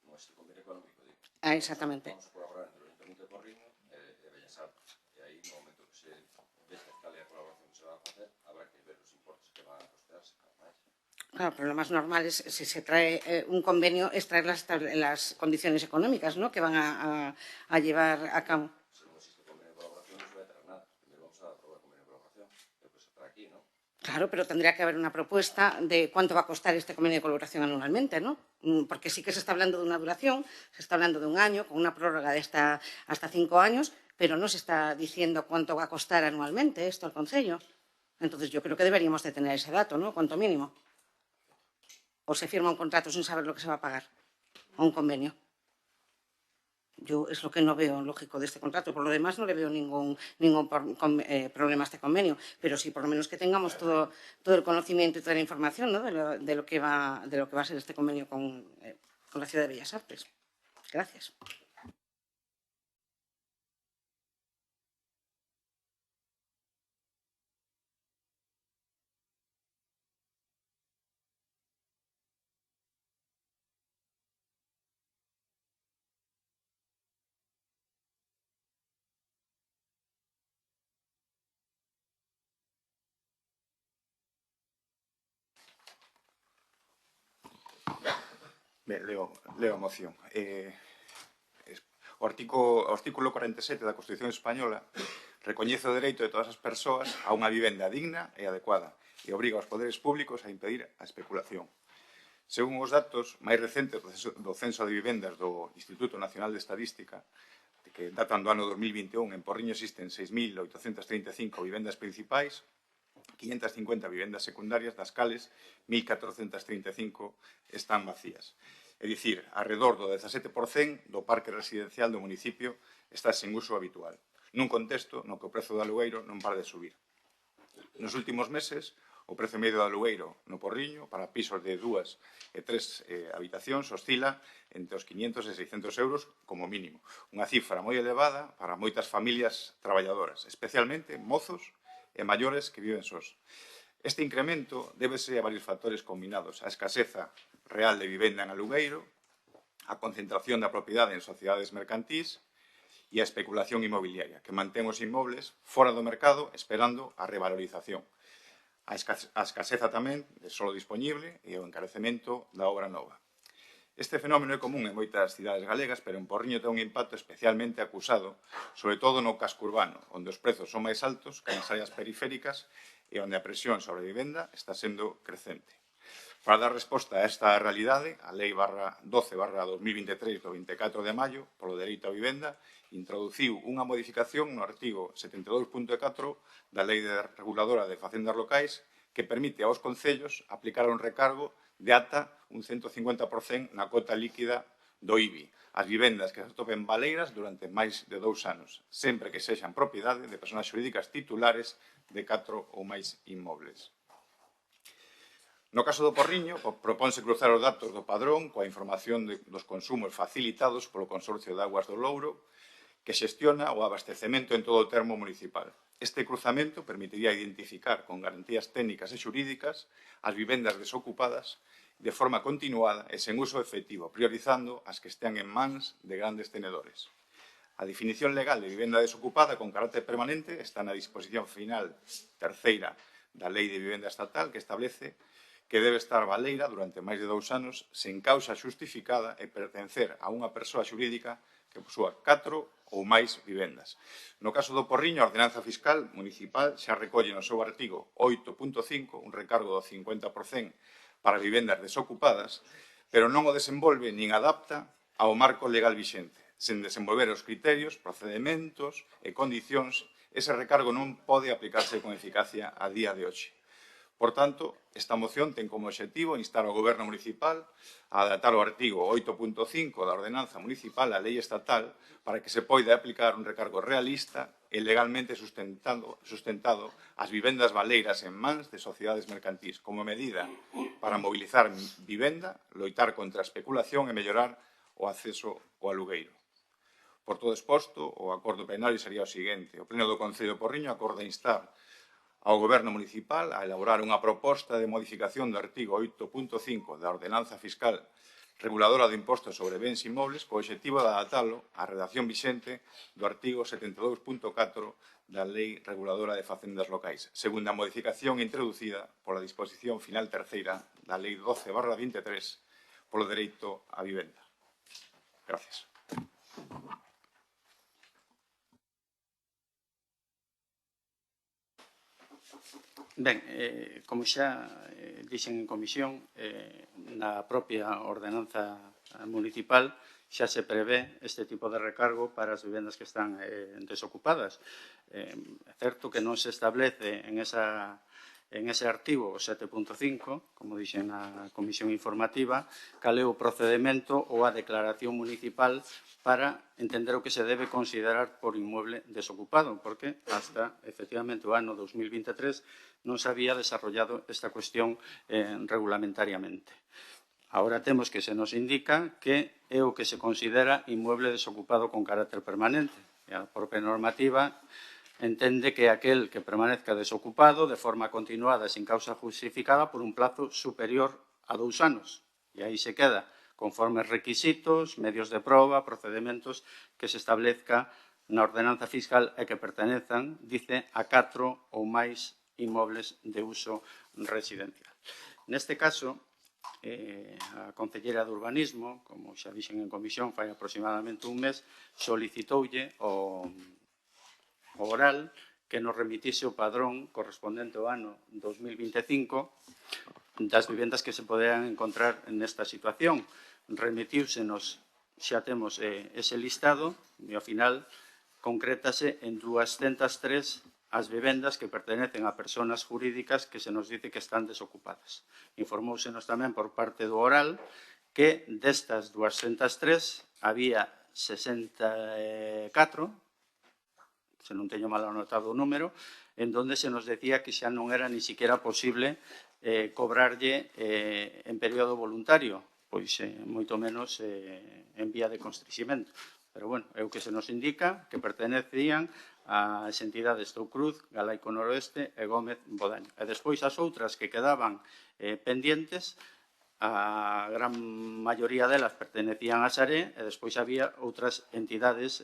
No existe convenio económico. Exactamente. Vamos a colaborar entre o Ayuntamiento de Porriño e Bellas Artes. E aí, no momento que se veste cal é a colaboración que se va a facer, habrá que ver os importes que van a costearse. Claro, pero lo más normal es, si se trae un convenio, es traer las condiciones económicas, ¿no?, que van a llevar a cabo. Si non existe convenio de colaboración, non se vai a traer nada. Primeiro vamos a aprobar convenio de colaboración. Despois se trae aquí, ¿no? Claro, pero tendría que haber una propuesta de cuánto va a costar este convenio de colaboración anualmente, ¿no? Porque sí que se está hablando de una duración, se está hablando de un año, con una prórroga de hasta 5 años, pero no se está diciendo cuánto va a costar anualmente esto al Concello. Entonces yo creo que deberíamos de tener ese dato, ¿no?, cuanto mínimo. O se firma un contrato sin saber lo que se va a pagar, o un convenio. Yo es lo que no veo lógico de este contrato. Por lo demás no le veo ningún problema a este convenio, pero sí por lo menos que tengamos todo el conocimiento y toda la información, ¿no?, de lo que va a ser este convenio con la Ciudad de Bellas Artes. Gracias. Ben, leo a moción. O artículo 47 da Constitución Española recoñece o dereito de todas as persoas a unha vivenda digna e adecuada e obriga aos poderes públicos a impedir a especulación. Según os datos máis recentes do Censo de Vivendas do Instituto Nacional de Estadística, que datan do ano 2021, en Porriño existen 6.835 vivendas principais, 550 vivendas secundarias, das cales 1.435 están vacías. É dicir, alrededor do 17% do parque residencial do municipio está sen uso habitual, nun contexto no que o prezo do alugueiro non para de subir. Nos últimos meses, o prezo medio do alugueiro no Porriño para pisos de 2 e 3 habitacións oscila entre os 500 e 600 euros como mínimo, unha cifra moi elevada para moitas familias traballadoras, especialmente mozos e maiores que viven sós. Este incremento débese a varios factores combinados: a escaseza real de vivenda en alugueiro, a concentración da propiedade en sociedades mercantís e a especulación inmobiliaria, que mantén os inmobles fora do mercado esperando a revalorización. A escaseza tamén de solo disponible e o encarecemento da obra nova. Este fenómeno é común en moitas cidades galegas, pero en Porriño ten un impacto especialmente acusado, sobre todo no casco urbano, onde os prezos son máis altos que nas áreas periféricas e onde a presión sobre a vivenda está sendo crecente. Para dar resposta a esta realidade, a Lei 12/2023 do 24 de maio, polo dereito á vivenda, introduciu unha modificación no artigo 72.4 da Lei Reguladora de Facendas Locais que permite aos concellos aplicar un recargo de ata un 150% na cota líquida do IBI, as vivendas que se atopen baleiras durante máis de 2 anos, sempre que sexan propiedade de persoas xurídicas titulares de 4 ou máis inmobles. No caso do Porriño, propónse cruzar os datos do padrón coa información dos consumos facilitados polo Consorcio de Augas do Louro, que xestiona o abastecemento en todo o termo municipal. Este cruzamento permitiría identificar con garantías técnicas e xurídicas as vivendas desocupadas de forma continuada e sen uso efectivo, priorizando as que estean en mans de grandes tenedores. A definición legal de vivenda desocupada con carácter permanente está na disposición final terceira da Lei de Vivenda Estatal, que establece que debe estar baleira durante máis de 2 anos sen causa xustificada e pertencer a unha persoa xurídica que posúa 4 ou máis vivendas. No caso do Porriño, a Ordenanza Fiscal Municipal xa recolle no seu artigo 8.5 un recargo do 50% para vivendas desocupadas, pero non o desenvolve nin adapta ao marco legal vixente. Sen desenvolver os criterios, procedementos e condicións, ese recargo non pode aplicarse con eficacia a día de hoxe. Por tanto, esta moción ten como obxectivo instar ao Goberno Municipal a adaptar o artigo 8.5 da Ordenanza Municipal á Lei Estatal para que se poida aplicar un recargo realista e legalmente sustentado ás vivendas baleiras en mans de sociedades mercantís como medida para mobilizar vivenda, loitar contra a especulación e mellorar o acceso ao alugueiro. Por todo exposto, o acordo plenario sería o seguinte. O Pleno do Concello de Porriño acorda instar ao Goberno Municipal a elaborar unha proposta de modificación do artigo 8.5 da Ordenanza Fiscal Reguladora do Imposto sobre Bens Inmobles co obxectivo de adaptalo á redacción vixente do artigo 72.4 da Lei Reguladora de Facendas Locais, segundo a modificación introducida pola disposición final terceira da Lei 12/23 polo dereito á vivenda. Gracias. Ben, como xa dixen en comisión, na propia ordenanza municipal xa se prevé este tipo de recargo para as vivendas que están desocupadas. É certo que non se establece en ese artigo 7.5, como dixen na comisión informativa, cal é o procedimento ou a declaración municipal para entender o que se debe considerar por inmueble desocupado, porque hasta, efectivamente, o ano 2023 non se había desarrollado esta cuestión regulamentariamente. Ahora temos que se nos indica que é o que se considera inmueble desocupado con carácter permanente. E a propia normativa entende que é aquel que permanezca desocupado de forma continuada sin causa justificada por un plazo superior a 2 anos. E aí se queda conforme requisitos, medios de proba, procedementos que se establezca na ordenanza fiscal e que pertenezan, dice, a 4 ou máis inmobles de uso residencial. Neste caso, a Concelleira de Urbanismo, como xa dixen en comisión, fai aproximadamente un mes, solicitoulle o oral que nos remitise o padrón correspondente ao ano 2025 das vivendas que se poderán encontrar nesta situación. Remitíusenos, xa temos ese listado, e ao final concrétase en 203 as vivendas que pertenecen a persoas jurídicas que se nos dice que están desocupadas. Informóusenos tamén por parte do oral que destas 203 había 64, se non teño mal anotado o número, en donde se nos decía que xa non era ni siquiera posible cobrarlle en período voluntario, pois moito menos en vía de constriximento. Pero, bueno, é o que se nos indica que pertenecían as entidades Toucruz, Galaico Noroeste e Gómez Bodaño. E despois as outras que quedaban pendientes, a gran maioría delas pertenecían a Saré e despois había outras entidades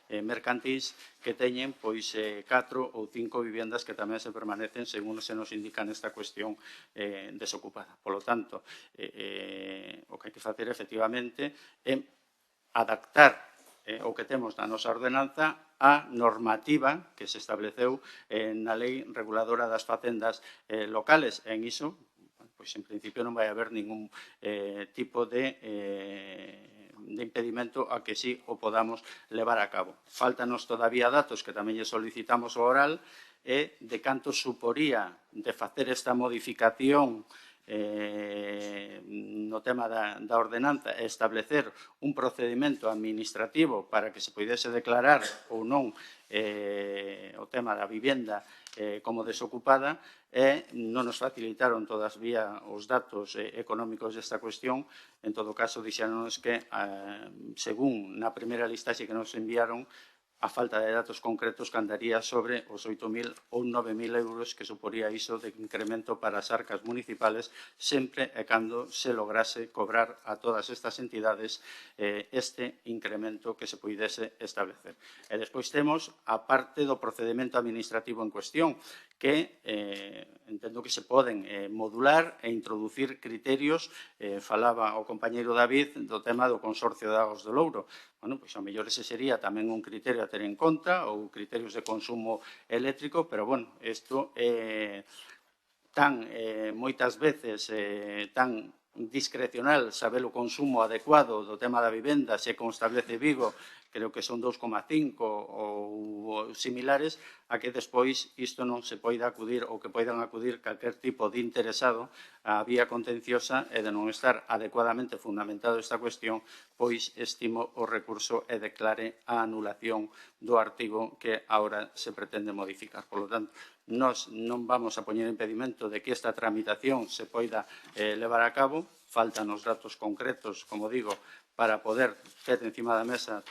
mercantís que teñen 4 ou 5 vivendas que tamén se permanecen según se nos indica nesta cuestión desocupada. Por lo tanto, o que hai que facer efectivamente é adaptar o que temos na nosa ordenanza a normativa que se estableceu na Lei Reguladora das Facendas Locales. En iso, pois en principio non vai haber ningún tipo de impedimento a que sí o podamos levar a cabo. Fáltanos todavía datos que tamén lle solicitamos ao oral e de canto suporía de facer esta modificación no tema da ordenanza e establecer un procedimento administrativo para que se pudese declarar ou non o tema da vivenda como desocupada e non nos facilitaron todavía os datos económicos desta cuestión. En todo caso, dixéronos que, según na primeira listaxe que nos enviaron, a falta de datos concretos que andaría sobre os 8.000 ou 9.000 euros que suporía iso de incremento para as arcas municipales sempre e cando se lograse cobrar a todas estas entidades este incremento que se puidese establecer. E despois temos a parte do procedimento administrativo en cuestión que entendo que se poden modular e introducir criterios. Falaba o compañeiro David do tema do Consorcio de Aguas do Louro. Bueno, pois ao mellor ese sería tamén un criterio a ter en conta ou criterios de consumo eléctrico, pero, bueno, isto é tan, moitas veces, tan discrecional saber o consumo adecuado do tema da vivenda, se como establece Vigo, creo que son 2,5 ou similares, a que despois isto non se poida acudir ou que poidan acudir calquer tipo de interesado á vía contenciosa e de non estar adecuadamente fundamentado esta cuestión, pois estimo o recurso e declare a anulación do artigo que agora se pretende modificar. Por lo tanto, nós non vamos a poñer impedimento de que esta tramitación se poida levar a cabo, faltan os datos concretos, como digo, para poder ter encima da mesa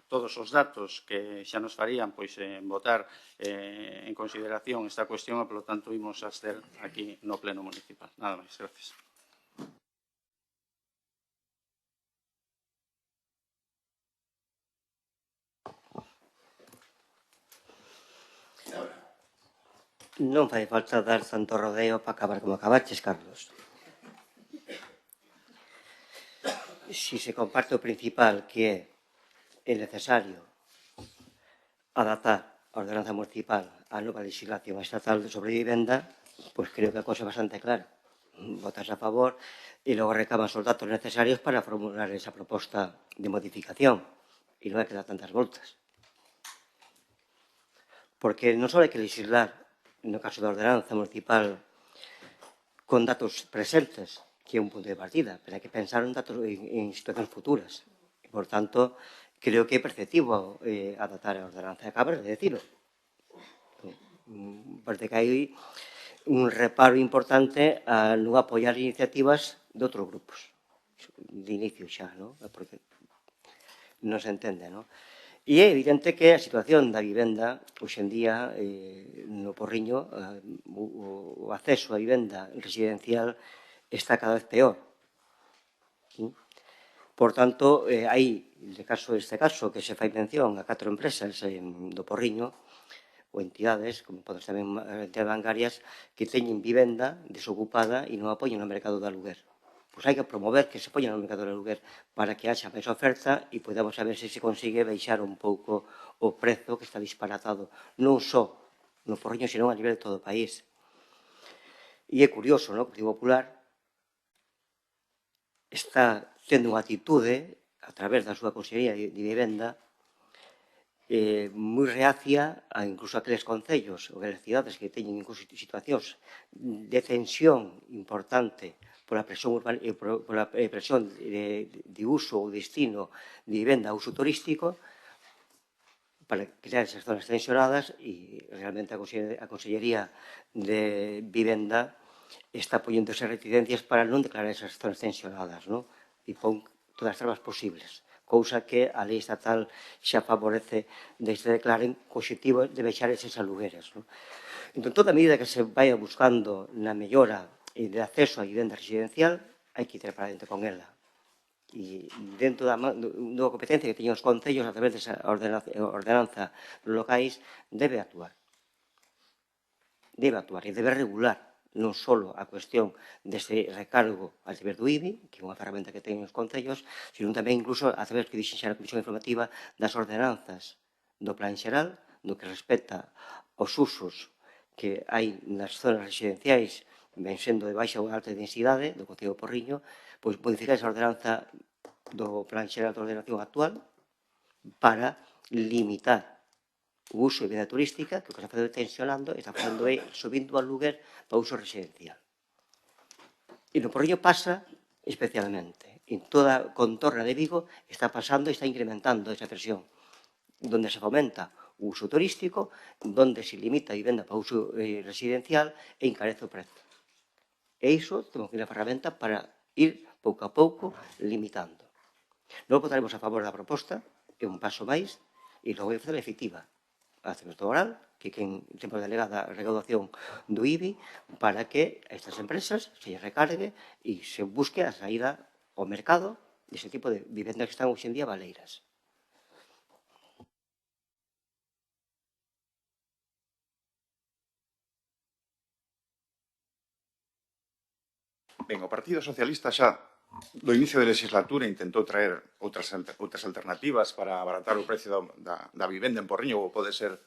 todos os datos que xa nos farían votar en consideración esta cuestión e, polo tanto, imos abster aquí no Pleno Municipal. Nada máis, gracias. Non fai falta dar tanto rodeo para acabar como acabaches, Carlos. Si se comparte o principal, que é necesario adaptar a ordenanza municipal á nova legislación estatal sobre vivenda, pois creo que a cosa é bastante clara. Votas a favor e logo recaban os datos necesarios para formular esa proposta de modificación. E non hai que dar tantas voltas. Porque non só hai que legislar no caso da ordenanza municipal con datos presentes, que é un punto de partida, pero hai que pensar en datos en situacións futuras. E, por tanto, creo que é perceptivo adaptar a ordenanza. Acabas de decirlo. Parece que hai un reparo importante a non apoiar iniciativas de outros grupos. De inicio xa, non? Porque non se entende, non? E é evidente que a situación da vivenda, hoxe en día, no Porriño, o acceso á vivenda residencial está cada vez peor. Por tanto, hai, este caso, que se fai mención a 4 empresas do Porriño, ou entidades, como poden ser tamén entidades bancarias, que teñen vivenda desocupada e non apoian no mercado de aluguer. Pois hai que promover que se poña no mercado de aluguer para que haxa máis oferta e podamos saber se consigue baixar un pouco o prezo que está disparatado, non só no Porriño, senón a nivel de todo o país. E é curioso, non? O Partido Popular está tendo unha actitude, a través da súa Consellería de Vivenda, moi reacia a incluso aqueles concellos ou aquelas cidades que teñen incluso situacións de tensión importante pola presión de uso ou destino de vivenda a uso turístico para crear esas zonas tensionadas e realmente a Consellería de Vivenda está poñendo esas reticencias para non declarar esas zonas tensionadas, non? E pon todas as trabas posibles, cousa que a lei estatal xa favorece de que se declaren co objetivo de baixar esas alugueres, non? Entón, toda medida que se vaya buscando na mellora e de acceso a vivenda residencial, hai que ir para dentro con ela. E dentro da competencia que teñen os concellos a través desa ordenanza locais, debe actuar. Debe actuar e debe regular non só a cuestión dese recargo a través do IBI, que é unha ferramenta que teñen os concellos, sino tamén incluso a través que dixen xa na Comisión Informativa das ordenanzas do Plan Xeral, no que respecta aos usos que hai nas zonas residenciais, ben sendo de baixa ou alta densidade do Concello do Porriño, pois modificar esa ordenanza do Plan Xeral de Ordenación actual para limitar o uso de vida turística, que o que está facendo é tensionando, está facendo é subindo o aluguer para o uso residencial. E no Porriño pasa especialmente. En toda a contorna de Vigo está pasando e está incrementando esa presión, donde se fomenta o uso turístico, donde se limita a vivenda para o uso residencial e encarece o prezo. E iso temos que ir a ferramenta para ir pouco a pouco limitando. Non votaremos a favor da proposta, é un paso máis, e logo vai facer efectiva a Administración Oral, que en tempo delegada a recaudación do IBI, para que a estas empresas se recargue e se busque a saída ao mercado dese tipo de vivendas que están hoxe en día baleiras. Ben, o Partido Socialista xa do inicio da legislatura intentou traer outras alternativas para abaratar o precio da vivenda en Porriño, ou pode ser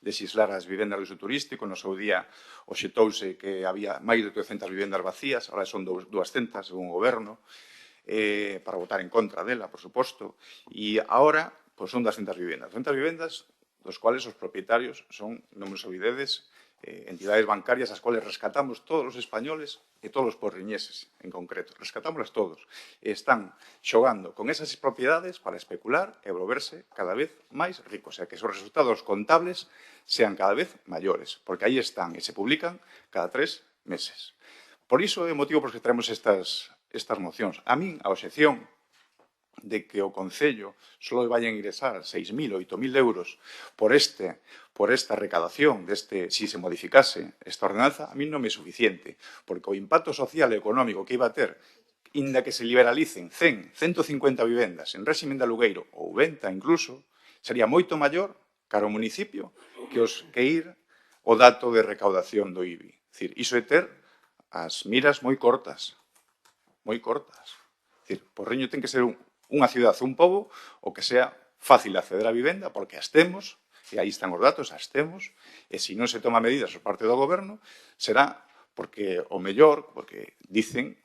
legislar as vivendas de uso turístico. No seu día oxetouse que había máis de 800 vivendas vacías, agora son 200, según o goberno, para votar en contra dela, por suposto, e agora son 200 vivendas. 200 vivendas dos cuales os propietarios son, non me olvidedes, entidades bancarias as cuales rescatamos todos os españoles e todos os porriñeses en concreto. Rescatámoslas todos. E están xogando con esas propiedades para especular e volverse cada vez máis ricos. E que os resultados contables sean cada vez maiores, porque aí están e se publican cada 3 meses. Por iso é o motivo por que traemos estas estas mocións. A min, a obxección de que o Concello só vai a ingresar 6.000 ou 8.000 euros por esta recadación, si se modificase esta ordenanza, a mí non me é suficiente, porque o impacto social e económico que iba a ter, inda que se liberalicen 100, 150 vivendas en réximen de alugueiro ou venta incluso, sería moito maior cara ao municipio que ir o dato de recaudación do IBI. É dicir, iso é ter as miras moi cortas, moi cortas. É dicir, Porriño ten que ser unha cidade, un pobo, o que sea fácil acceder á vivenda, porque as temos, e aí están os datos, as temos, e se non se toma medidas por parte do goberno, será porque o mellor, porque dicen,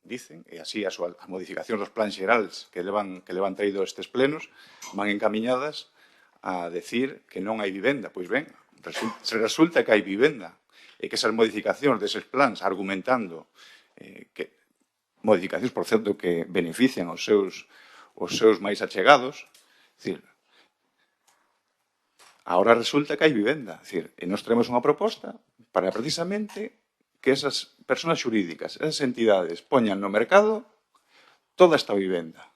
e así as modificacións dos plans xerales que levan traído estes plenos, van encaminhadas a decir que non hai vivenda. Pois ben, resulta que hai vivenda, e que esas modificacións deses plans, argumentando que modificacións, por certo, que benefician os seus máis achegados, é dicir, agora resulta que hai vivenda. É dicir, e nós traemos unha proposta para precisamente que esas persoas xurídicas, esas entidades, poñan no mercado toda esta vivenda.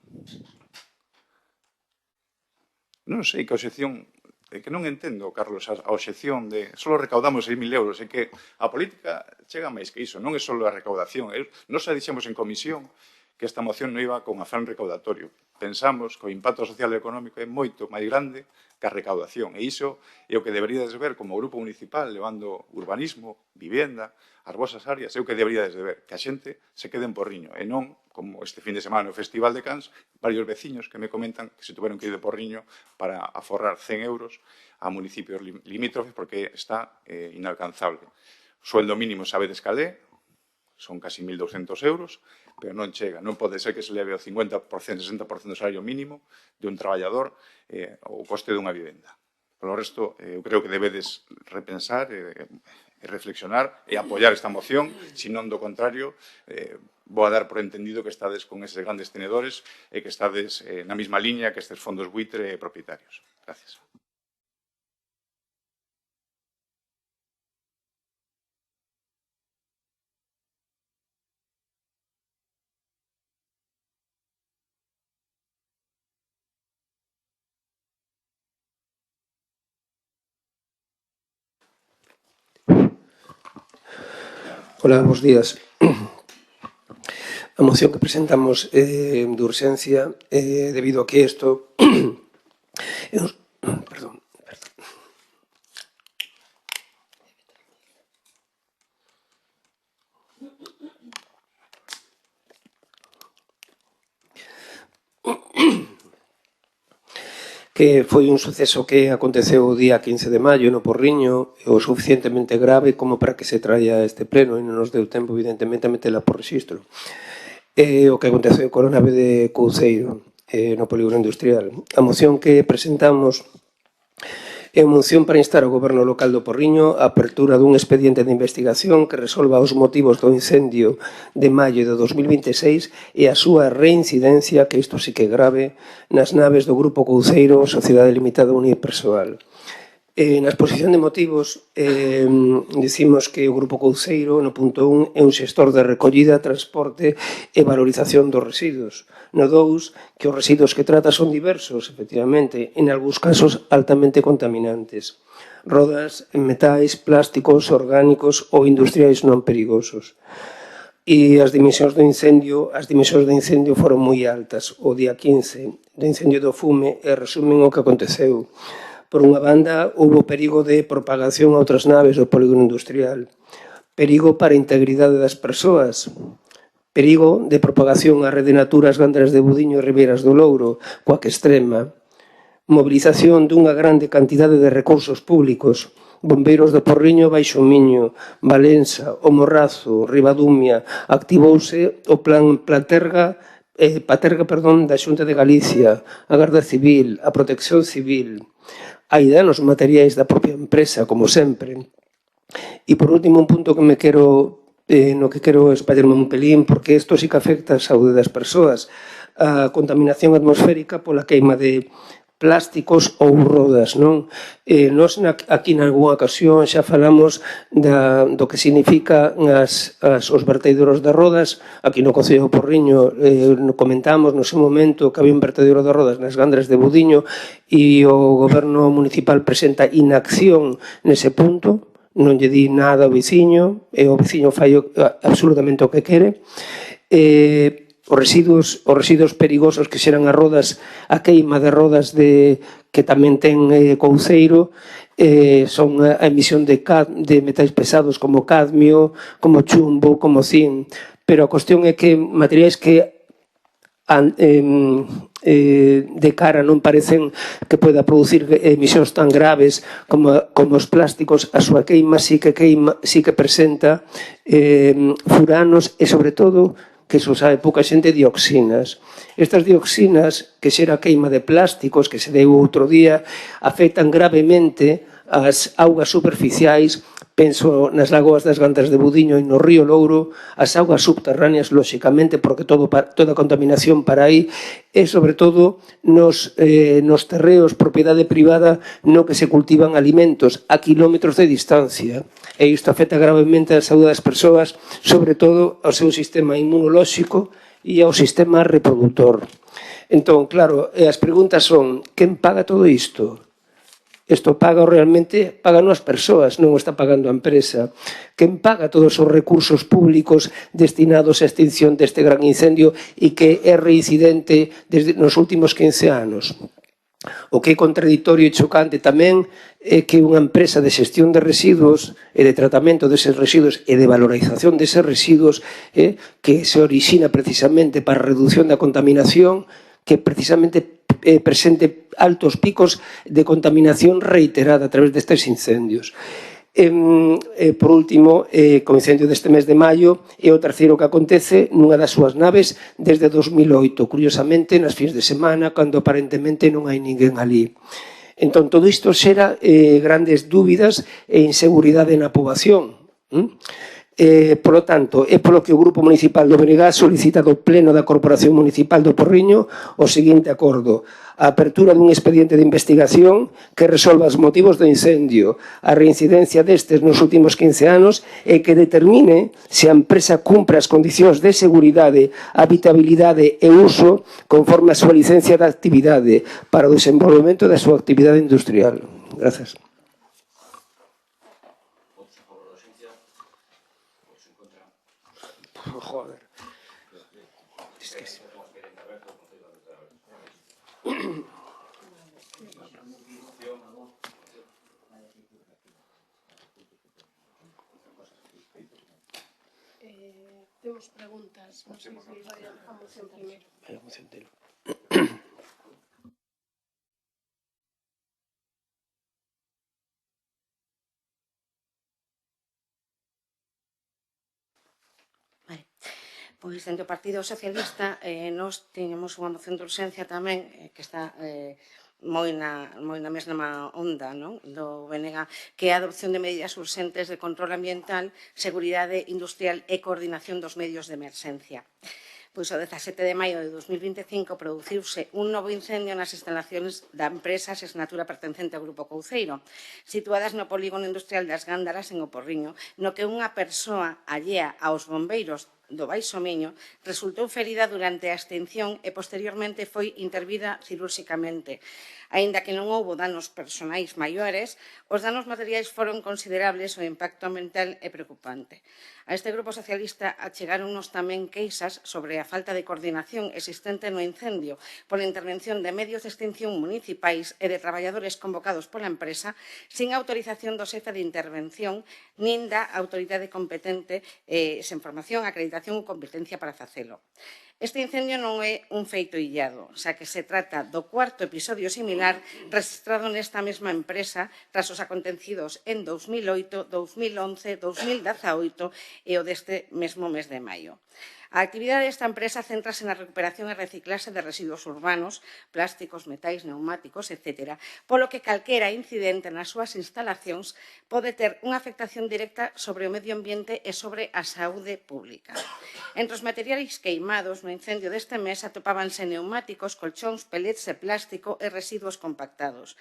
Non sei que obxección, que non entendo, Carlos, a obxección de só recaudamos 6.000 euros, e que a política chega máis que iso, non é só a recaudación. Nós xa dixemos en comisión que esta moción non iba con afán recaudatorio. Pensamos que o impacto social e económico é moito máis grande que a recaudación. E iso é o que deberíades ver como grupo municipal, levando urbanismo, vivenda, as vosas áreas, é o que deberíades de ver, que a xente se quede en Porriño, e non, como este fin de semana no Festival de Cans, varios veciños que me comentan que se tuveron que ir de Porriño para aforrar 100 euros a municipios limítrofes porque está inalcanzable. O sueldo mínimo sabedes cal é, son casi 1.200 euros, pero non chega. Non pode ser que se leve o 50%, 60% do salario mínimo de un traballador o coste dunha vivenda. Por o resto, eu creo que debedes repensar e reflexionar e apoiar esta moción, se non do contrario, vou a dar por entendido que estades con eses grandes tenedores e que estades na mesma liña que estes fondos buitre propietarios. Gracias. Hola, bons días. A moción que presentamos de urxencia debido a que isto que foi un suceso que aconteceu o día 15 de maio no Porriño, o suficientemente grave como para que se traia a este pleno, e non nos deu tempo, evidentemente, a metela por rexistro. O que aconteceu con a nave de Couceiro no polígono industrial. A moción que presentamos é unha moción para instar ao Goberno local do Porriño a apertura dun expediente de investigación que resolva os motivos do incendio de maio de 2026 e a súa reincidencia, que isto sí que é grave, nas naves do Grupo Couceiro, Sociedade Limitada Unipersoal. Na exposición de motivos dicimos que o Grupo Couceiro, no punto 1, é un xestor de recollida, transporte e valorización dos residuos. No 2, que os residuos que trata son diversos, efectivamente, en algúns casos altamente contaminantes. Rodas, metais, plásticos, orgánicos ou industriais non perigosos. E as dimensións do incendio foron moi altas. O día 15 do incendio do fume resumen o que aconteceu. Por unha banda, houve perigo de propagación a outras naves do polígono industrial, perigo para a integridade das persoas, perigo de propagación á rede Natura as Ganderas de Budiño e Ribeiras do Louro, coa que extrema, mobilización dunha grande cantidade de recursos públicos, bombeiros do Porriño, Baixo Miño, Valença, O Morrazo, Ribadumia, activouse o plan Paterga da Xunta de Galicia, a Garda Civil, a Protección Civil. Hai danos materiais da propia empresa, como sempre. E, por último, un punto no que quero espallarme un pelín, porque isto sí que afecta a saúde das persoas. A contaminación atmosférica pola queima de plásticos ou rodas, non? Nós aquí nalgúna ocasión xa falamos do que significa os vertedeiros de rodas. Aquí no Concello de Porriño comentamos no seu momento que había un vertedeiro de rodas nas Gandras de Budiño e o goberno municipal presenta inacción nese punto, non lle di nada ao veciño e o veciño fai absolutamente o que quere. Os residuos perigosos que xeran as rodas, a queima de rodas que tamén ten Couceiro, son a emisión de metais pesados como cadmio, como chumbo, como zinc. Pero a cuestión é que materiais que de cara non parecen que poida producir emisións tan graves como os plásticos, a súa queima sí que presenta furanos e, sobre todo, que se sabe pouca xente, dioxinas. Estas dioxinas, que xera a queima de plásticos, que se deu outro día, afectan gravemente as augas superficiais, penso nas lagoas das Gandras de Budiño e no río Louro, as augas subterráneas, lóxicamente, porque toda a contaminación para aí, e, sobre todo, nos terreos, propiedade privada, no que se cultivan alimentos a kilómetros de distancia. E isto afecta gravemente a saúde das persoas, sobre todo ao seu sistema inmunolóxico e ao sistema reproductor. Entón, claro, as preguntas son: quen paga todo isto? Isto paga realmente, pagan as persoas, non o está pagando a empresa. Quen paga todos os recursos públicos destinados á extinción deste gran incendio e que é reincidente nos últimos 15 anos? O que é contradictorio e chocante tamén é que unha empresa de xestión de residuos e de tratamento deses residuos e de valorización deses residuos que se orixina precisamente para a reducción da contaminación, que precisamente presente altos picos de contaminación reiterada a través destes incendios. Por último, co incendio deste mes de maio, é o terceiro que acontece nunha das súas naves desde 2008, curiosamente nas fins de semana, cando aparentemente non hai ninguén ali. Entón, todo isto xera grandes dúbidas e inseguridade na poboación. Por lo tanto, é polo que o Grupo Municipal do Benegá solicita do Pleno da Corporación Municipal do Porriño o seguinte acordo: a apertura dun expediente de investigación que resolva os motivos do incendio, a reincidencia destes nos últimos 15 anos e que determine se a empresa cumpre as condicións de seguridade, habitabilidade e uso conforme a súa licencia de actividade para o desenvolvemento da súa actividade industrial. Gracias. Joder. Es que sí. Temos preguntas. Non sei se vai a moción primeiro. A moción dele. Pois, dentro do Partido Socialista, nós teñemos unha moción de urxencia tamén que está moi na mesma onda do BNG, que é a adopción de medidas urxentes de control ambiental, seguridade industrial e coordinación dos medios de emerxencia. Pois o 17 de maio de 2025 produciuse un novo incendio nas instalacións da empresa Sesnatura pertencente ao Grupo Couceiro, situadas no polígono industrial das Gándaras en O Porriño, no que unha persoa allea aos bombeiros do Baixo Miño resultou ferida durante a extinción e posteriormente foi intervida cirúrxicamente. Aínda que non houbo danos personais maiores, os danos materiais foron considerables e o impacto ambiental é preocupante. A este Grupo Socialista achegáronnos tamén queixas sobre a falta de coordinación existente no incendio pola intervención de medios de extinción municipais e de traballadores convocados pola empresa sin autorización do xefe de intervención nin da autoridade competente sen formación, acreditación ou competencia para facelo. Este incendio non é un feito illado, xa que se trata do cuarto episodio similar registrado nesta mesma empresa tras os acontecidos en 2008, 2011, 2018 e o deste mesmo mes de maio. A actividade desta empresa céntrase na recuperación e reciclaxe de residuos urbanos, plásticos, metais, neumáticos, etc., polo que calquera incidente nas súas instalacións pode ter unha afectación directa sobre o medio ambiente e sobre a saúde pública. Entre os materiais queimados no incendio deste mes atopábanse neumáticos, colchóns, pelets de plástico e residuos compactados.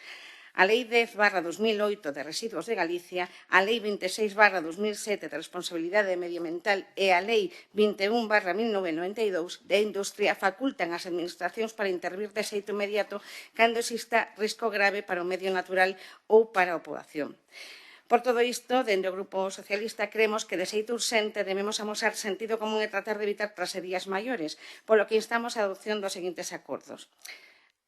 A Lei 10/2008 de Residuos de Galicia, a Lei 26/2007 de Responsabilidade Medioambiental e a Lei 21/1992 de Industria facultan as administracións para intervir de xeito inmediato cando exista risco grave para o medio natural ou para a poboación. Por todo isto, dende o Grupo Socialista, creemos que de xeito urxente debemos amosar sentido común e tratar de evitar tragedias maiores, polo que instamos a adopción dos seguintes acordos.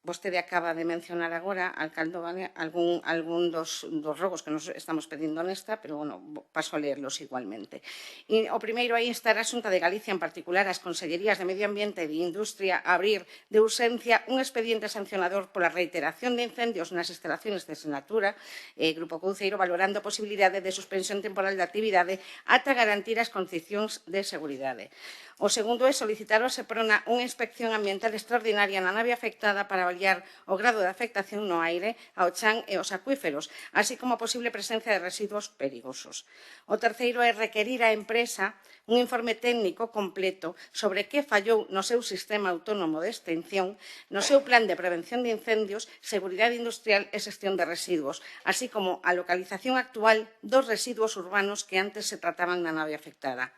Vostede acaba de mencionar agora, alcalde, algún dos rogos que nos estamos pedindo nesta, pero, bueno, paso a leerlos igualmente. E o primeiro é instar a Xunta de Galicia, en particular as Consellerías de Medio Ambiente e de Industria, a abrir de urxencia un expediente sancionador pola reiteración de incendios nas instalaciones de Senatura, Grupo Couceiro, valorando a posibilidade de suspensión temporal da actividade ata garantir as condicións de seguridade. O segundo é solicitar ao Seprona unha inspección ambiental extraordinaria na nave afectada para avaliar o grado de afectación no aire, ao chan e aos acuíferos, así como a posible presencia de residuos perigosos. O terceiro é requerir á empresa un informe técnico completo sobre que fallou no seu sistema autónomo de extinción, no seu plan de prevención de incendios, seguridade industrial e xestión de residuos, así como a localización actual dos residuos urbanos que antes se trataban na nave afectada.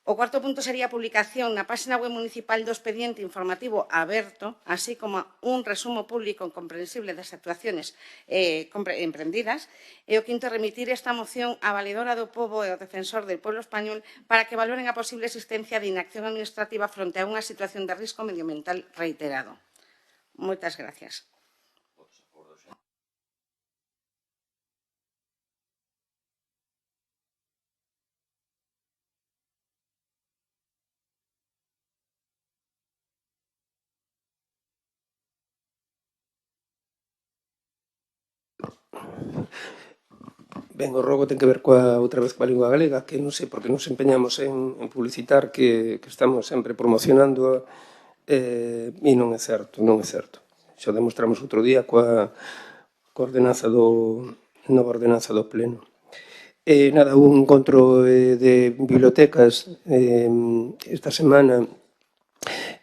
O cuarto punto sería a publicación na página web municipal do expediente informativo aberto, así como un resumo público comprensible das actuaciones emprendidas. E o quinto, remitir esta moción á Valedora do Pobo e ao Defensor del Pueblo Español para que valoren a posible existencia de inacción administrativa fronte a unha situación de risco medioambiental reiterado. Moitas gracias. Ben, o rogo ten que ver outra vez coa lingua galega, que non sei, porque nos empeñamos en publicitar que estamos sempre promocionando e non é certo, non é certo. Xa demostramos outro día coa nova ordenanza do Pleno. Nada, un encontro de bibliotecas esta semana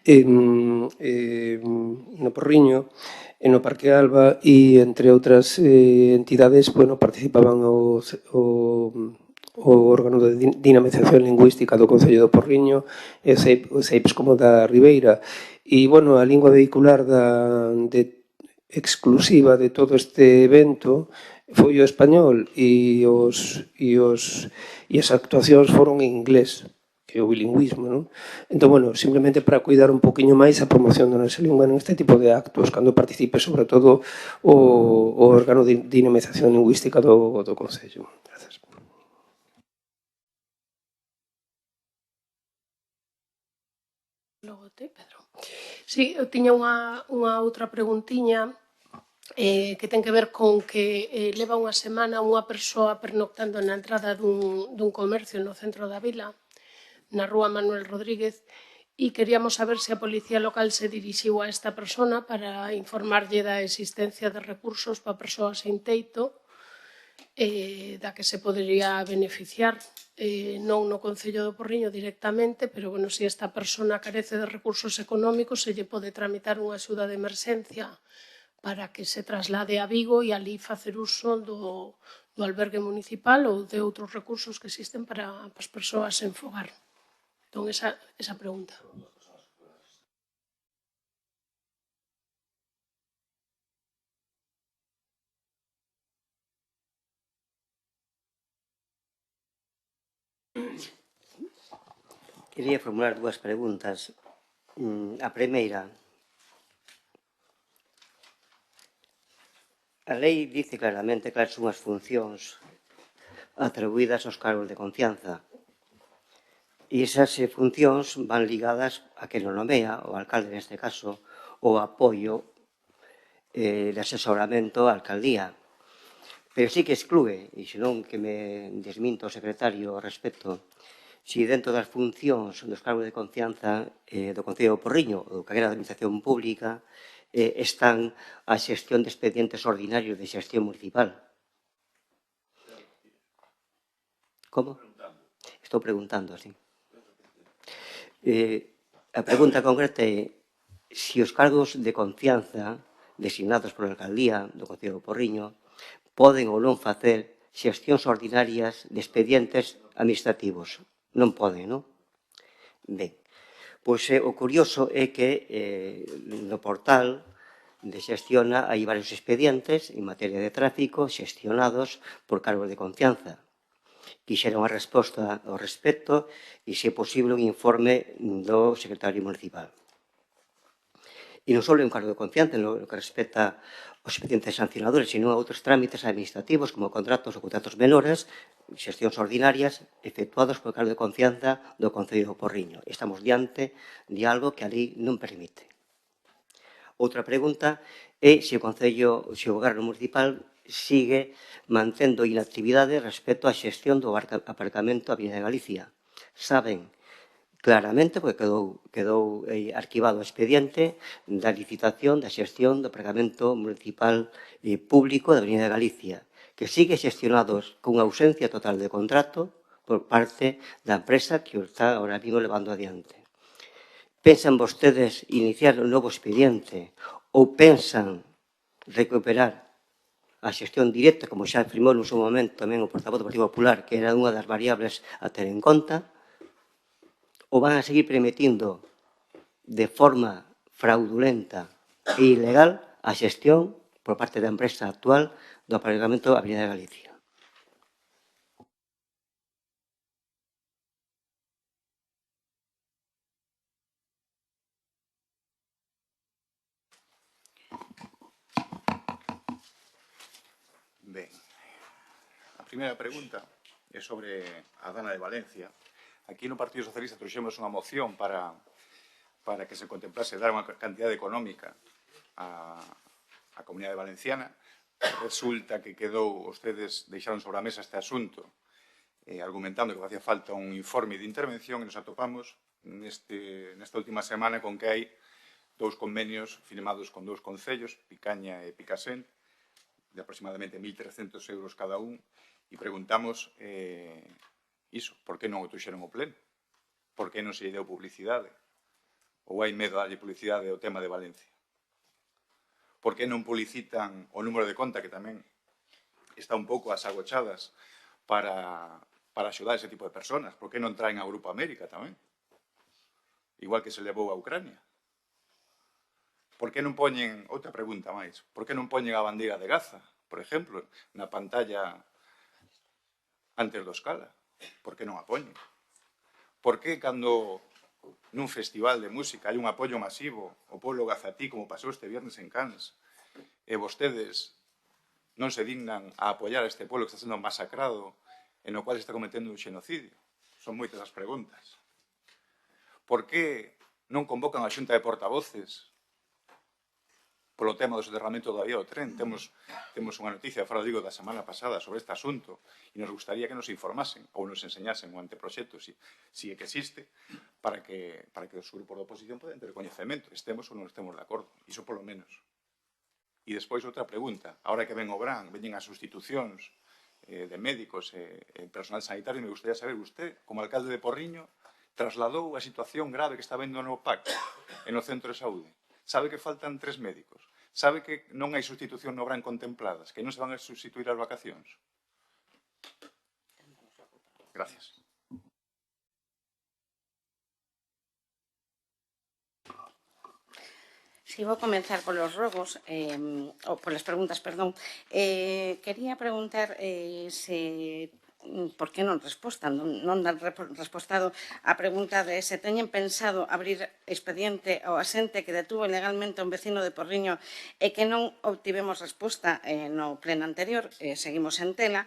no Porriño, no Parque Alba, e entre outras entidades, bueno, participaban o órgano de dinamización lingüística do Concello do Porriño, e os EIPs como da Ribeira. E, bueno, a lingua vehicular exclusiva de todo este evento foi o español, e as actuacións foron en inglés, que é o bilingüismo, non? Entón, bueno, simplemente para cuidar un poquinho máis a promoción da nosa lingua neste tipo de actos, cando participe, sobre todo, o órgano de dinamización lingüística do Concello. Grazas. Logo te, Pedro. Sí, eu tiña unha outra preguntiña que ten que ver con que leva unha semana unha persoa pernoctando na entrada dun comercio no centro da vila, na rúa Manuel Rodríguez, e queríamos saber se a Policía Local se dirixiu a esta persona para informarlle da existencia de recursos para persoas sin teito da que se podería beneficiar, non no Concello do Porriño directamente, pero, bueno, se esta persona carece de recursos económicos, se lle pode tramitar unha axuda de emerxencia para que se traslade a Vigo e ali facer uso do albergue municipal ou de outros recursos que existen para as persoas sen fogar. Entón, esa pregunta. Quería formular dúas preguntas. A primeira, a lei dice claramente claras son as funcións atribuídas aos cargos de confianza. E esas funcións van ligadas a que non nomea, o alcalde neste caso, o apoio de asesoramento á alcaldía. Pero sí que exclúe, e senón que me desminto o secretario ao respecto, si dentro das funcións dos cargos de confianza do Concello do Porriño ou do calquera da Administración Pública están a xestión de expedientes ordinarios de xestión municipal. Como? Estou preguntando, así. A pregunta concreta é se os cargos de confianza designados pola Alcaldía do Concello do Porriño poden ou non facer xestións ordinarias de expedientes administrativos. Non poden, non? Ben, pois o curioso é que no portal de xestiona hai varios expedientes en materia de tráfico xestionados por cargos de confianza. Quixera unha resposta ao respecto e, se é posible, un informe do secretario municipal. E non só un cargo de confianza no que respecta aos expedientes sancionadores, sino a outros trámites administrativos como contratos ou contratos menores, xestións ordinarias efectuados por cargo de confianza do Concello do Porriño. Estamos diante de algo que a lei non permite. Outra pregunta é se o Concello, se o Goberno Municipal sigue mantendo inactividade respecto á xestión do aparcamento a Avenida de Galicia. Saben claramente, porque quedou arquivado o expediente da licitación da xestión do aparcamento municipal público da Avenida de Galicia, que sigue xestionados cunha ausencia total de contrato por parte da empresa que o está ahora mismo levando adiante. Pensan vostedes iniciar un novo expediente ou pensan recuperar a xestión directa, como xa afirmou no seu momento tamén o portavoz do Partido Popular, que era unha das variables a ter en conta, ou van a seguir permitindo de forma fraudulenta e ilegal a xestión por parte da empresa actual do aparcamento da Avenida de Galicia? Ben, a primeira pregunta é sobre a Dana de Valencia. Aquí no Partido Socialista trouxemos unha moción para que se contemplase dar unha cantidad económica á Comunidade Valenciana. Resulta que ustedes deixaron sobre a mesa este asunto argumentando que facía falta un informe de intervención e nos atopamos nesta última semana con que hai 2 convenios firmados con 2 concellos, Picaña e Picasen, de aproximadamente 1.300 euros cada un, e preguntamos iso, por que non o trouxeron ao pleno? Por que non se lle deu publicidade? Ou hai medo a darlle publicidade ao tema de Valencia? Por que non publicitan o número de conta, que tamén está un pouco ás agochadas para axudar ese tipo de personas? Por que non traen a Grupo América tamén? Igual que se levou a Ucrania. Por que non poñen, outra pregunta máis, por que non poñen a bandeira de Gaza, por exemplo, na pantalla antes do Escala? Por que non a poñen? Por que cando nun festival de música hai un apoio masivo ao pueblo gazatí, como pasou este viernes en Cannes, e vostedes non se dignan a apoiar a este pueblo que está sendo masacrado e no cual se está cometendo un xenocidio? Son moitas as preguntas. Por que non convocan a xunta de portavoces polo tema do soterramento da vía do tren? Temos unha noticia, fora digo, da semana pasada sobre este asunto e nos gustaría que nos informasen ou nos enseñasen o anteproxecto, se é que existe, para que os grupos da oposición poden ter coñecemento, estemos ou non estemos de acordo. Iso polo menos. E despois outra pregunta. Ahora que ven o verán, veñen as sustitucións de médicos e personal sanitario, me gustaría saber, usted, como alcalde de Porriño, trasladou a situación grave que está vendo no PAC e no centro de saúde. Sabe que faltan 3 médicos. Sabe que non hai sustitución no verán contempladas, que non se van a sustituir as vacacións. Gracias. Si vou comenzar polos rogos, ou polas preguntas, perdón. Quería preguntar se por que non respostan, non dan respostado a pregunta de se teñen pensado abrir expediente ao asente que detuvo ilegalmente a un vecino de Porriño e que non obtivemos resposta no pleno anterior, seguimos en tela.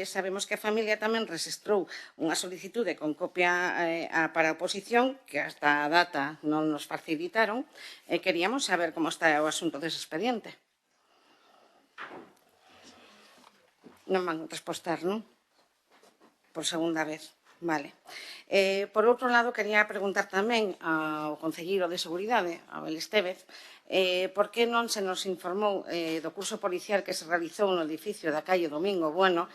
Sabemos que a familia tamén rexistrou unha solicitude con copia para a oposición, que hasta a data non nos facilitaron, e queríamos saber como está o asunto dese expediente. Non van respostar, non? Por segunda vez. Vale. Por outro lado, quería preguntar tamén ao Concelleiro de Seguridade, a Abel Estévez, por que non se nos informou do curso policial que se realizou no edificio da calle Domingo Bueno,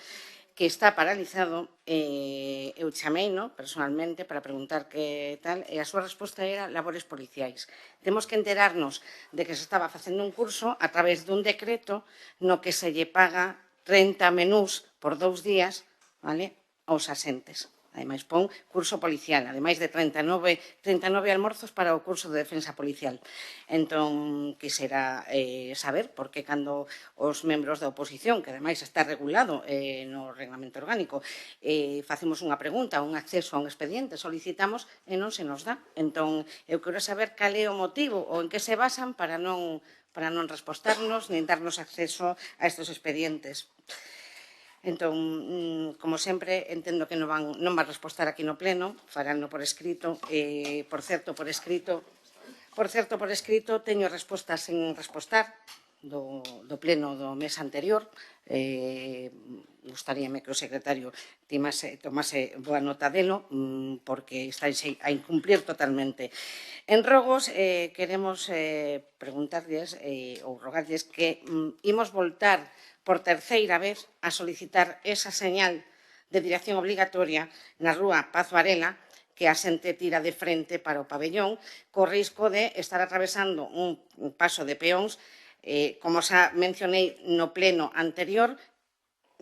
que está paralizado. Eu chameino personalmente para preguntar que tal, e a súa resposta era labores policiais. Temos que enterarnos de que se estaba facendo un curso a través dun decreto no que se lle paga 30 menús por 2 días, vale, aos asentes. Ademais, pon curso policial, ademais de 39 almorzos para o curso de defensa policial. Entón, quixera saber por que cando os membros da oposición, que ademais está regulado no reglamento orgánico, facemos unha pregunta, un acceso a un expediente, solicitamos e non se nos dá. Entón, eu quero saber cal é o motivo ou en que se basan para non respostarnos nin darnos acceso a estes expedientes. Entón, como sempre, entendo que non van respostar aquí no pleno, faránno por escrito. Por certo, por escrito, teño respostas sen respostar do pleno do mes anterior. Gustaríame que o secretario tomase boa nota delo, porque está a incumplir totalmente. En Rogos, queremos preguntarlles ou rogarlles que imos voltar por terceira vez a solicitar esa señal de dirección obligatoria na rúa Paz Varela, que a xente tira de frente para o pabellón, co risco de estar atravesando un paso de peóns. Como xa mencionei no pleno anterior,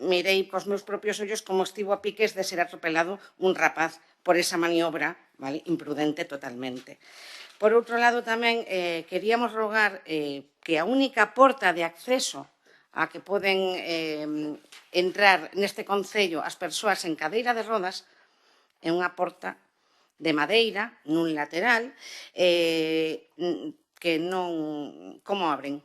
mirei cos meus propios ollos como estivo a piques de ser atropelado un rapaz por esa maniobra, vale, imprudente totalmente. Por outro lado, tamén queríamos rogar que a única porta de acceso a que poden entrar neste concello as persoas en cadeira de rodas é unha porta de madeira nun lateral que non... Como abren?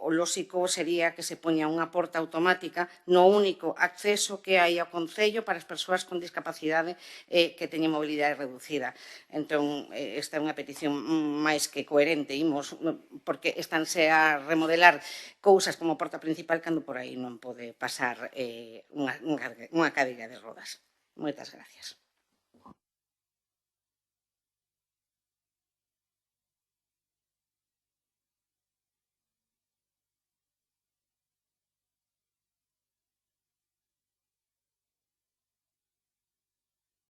O lóxico sería que se poña unha porta automática no único acceso que hai ao concello para as persoas con discapacidade que teñen mobilidade reducida. Entón, esta é unha petición máis que coherente, porque estanse a remodelar cousas como porta principal cando por aí non pode pasar unha cadeira de rodas. Moitas gracias.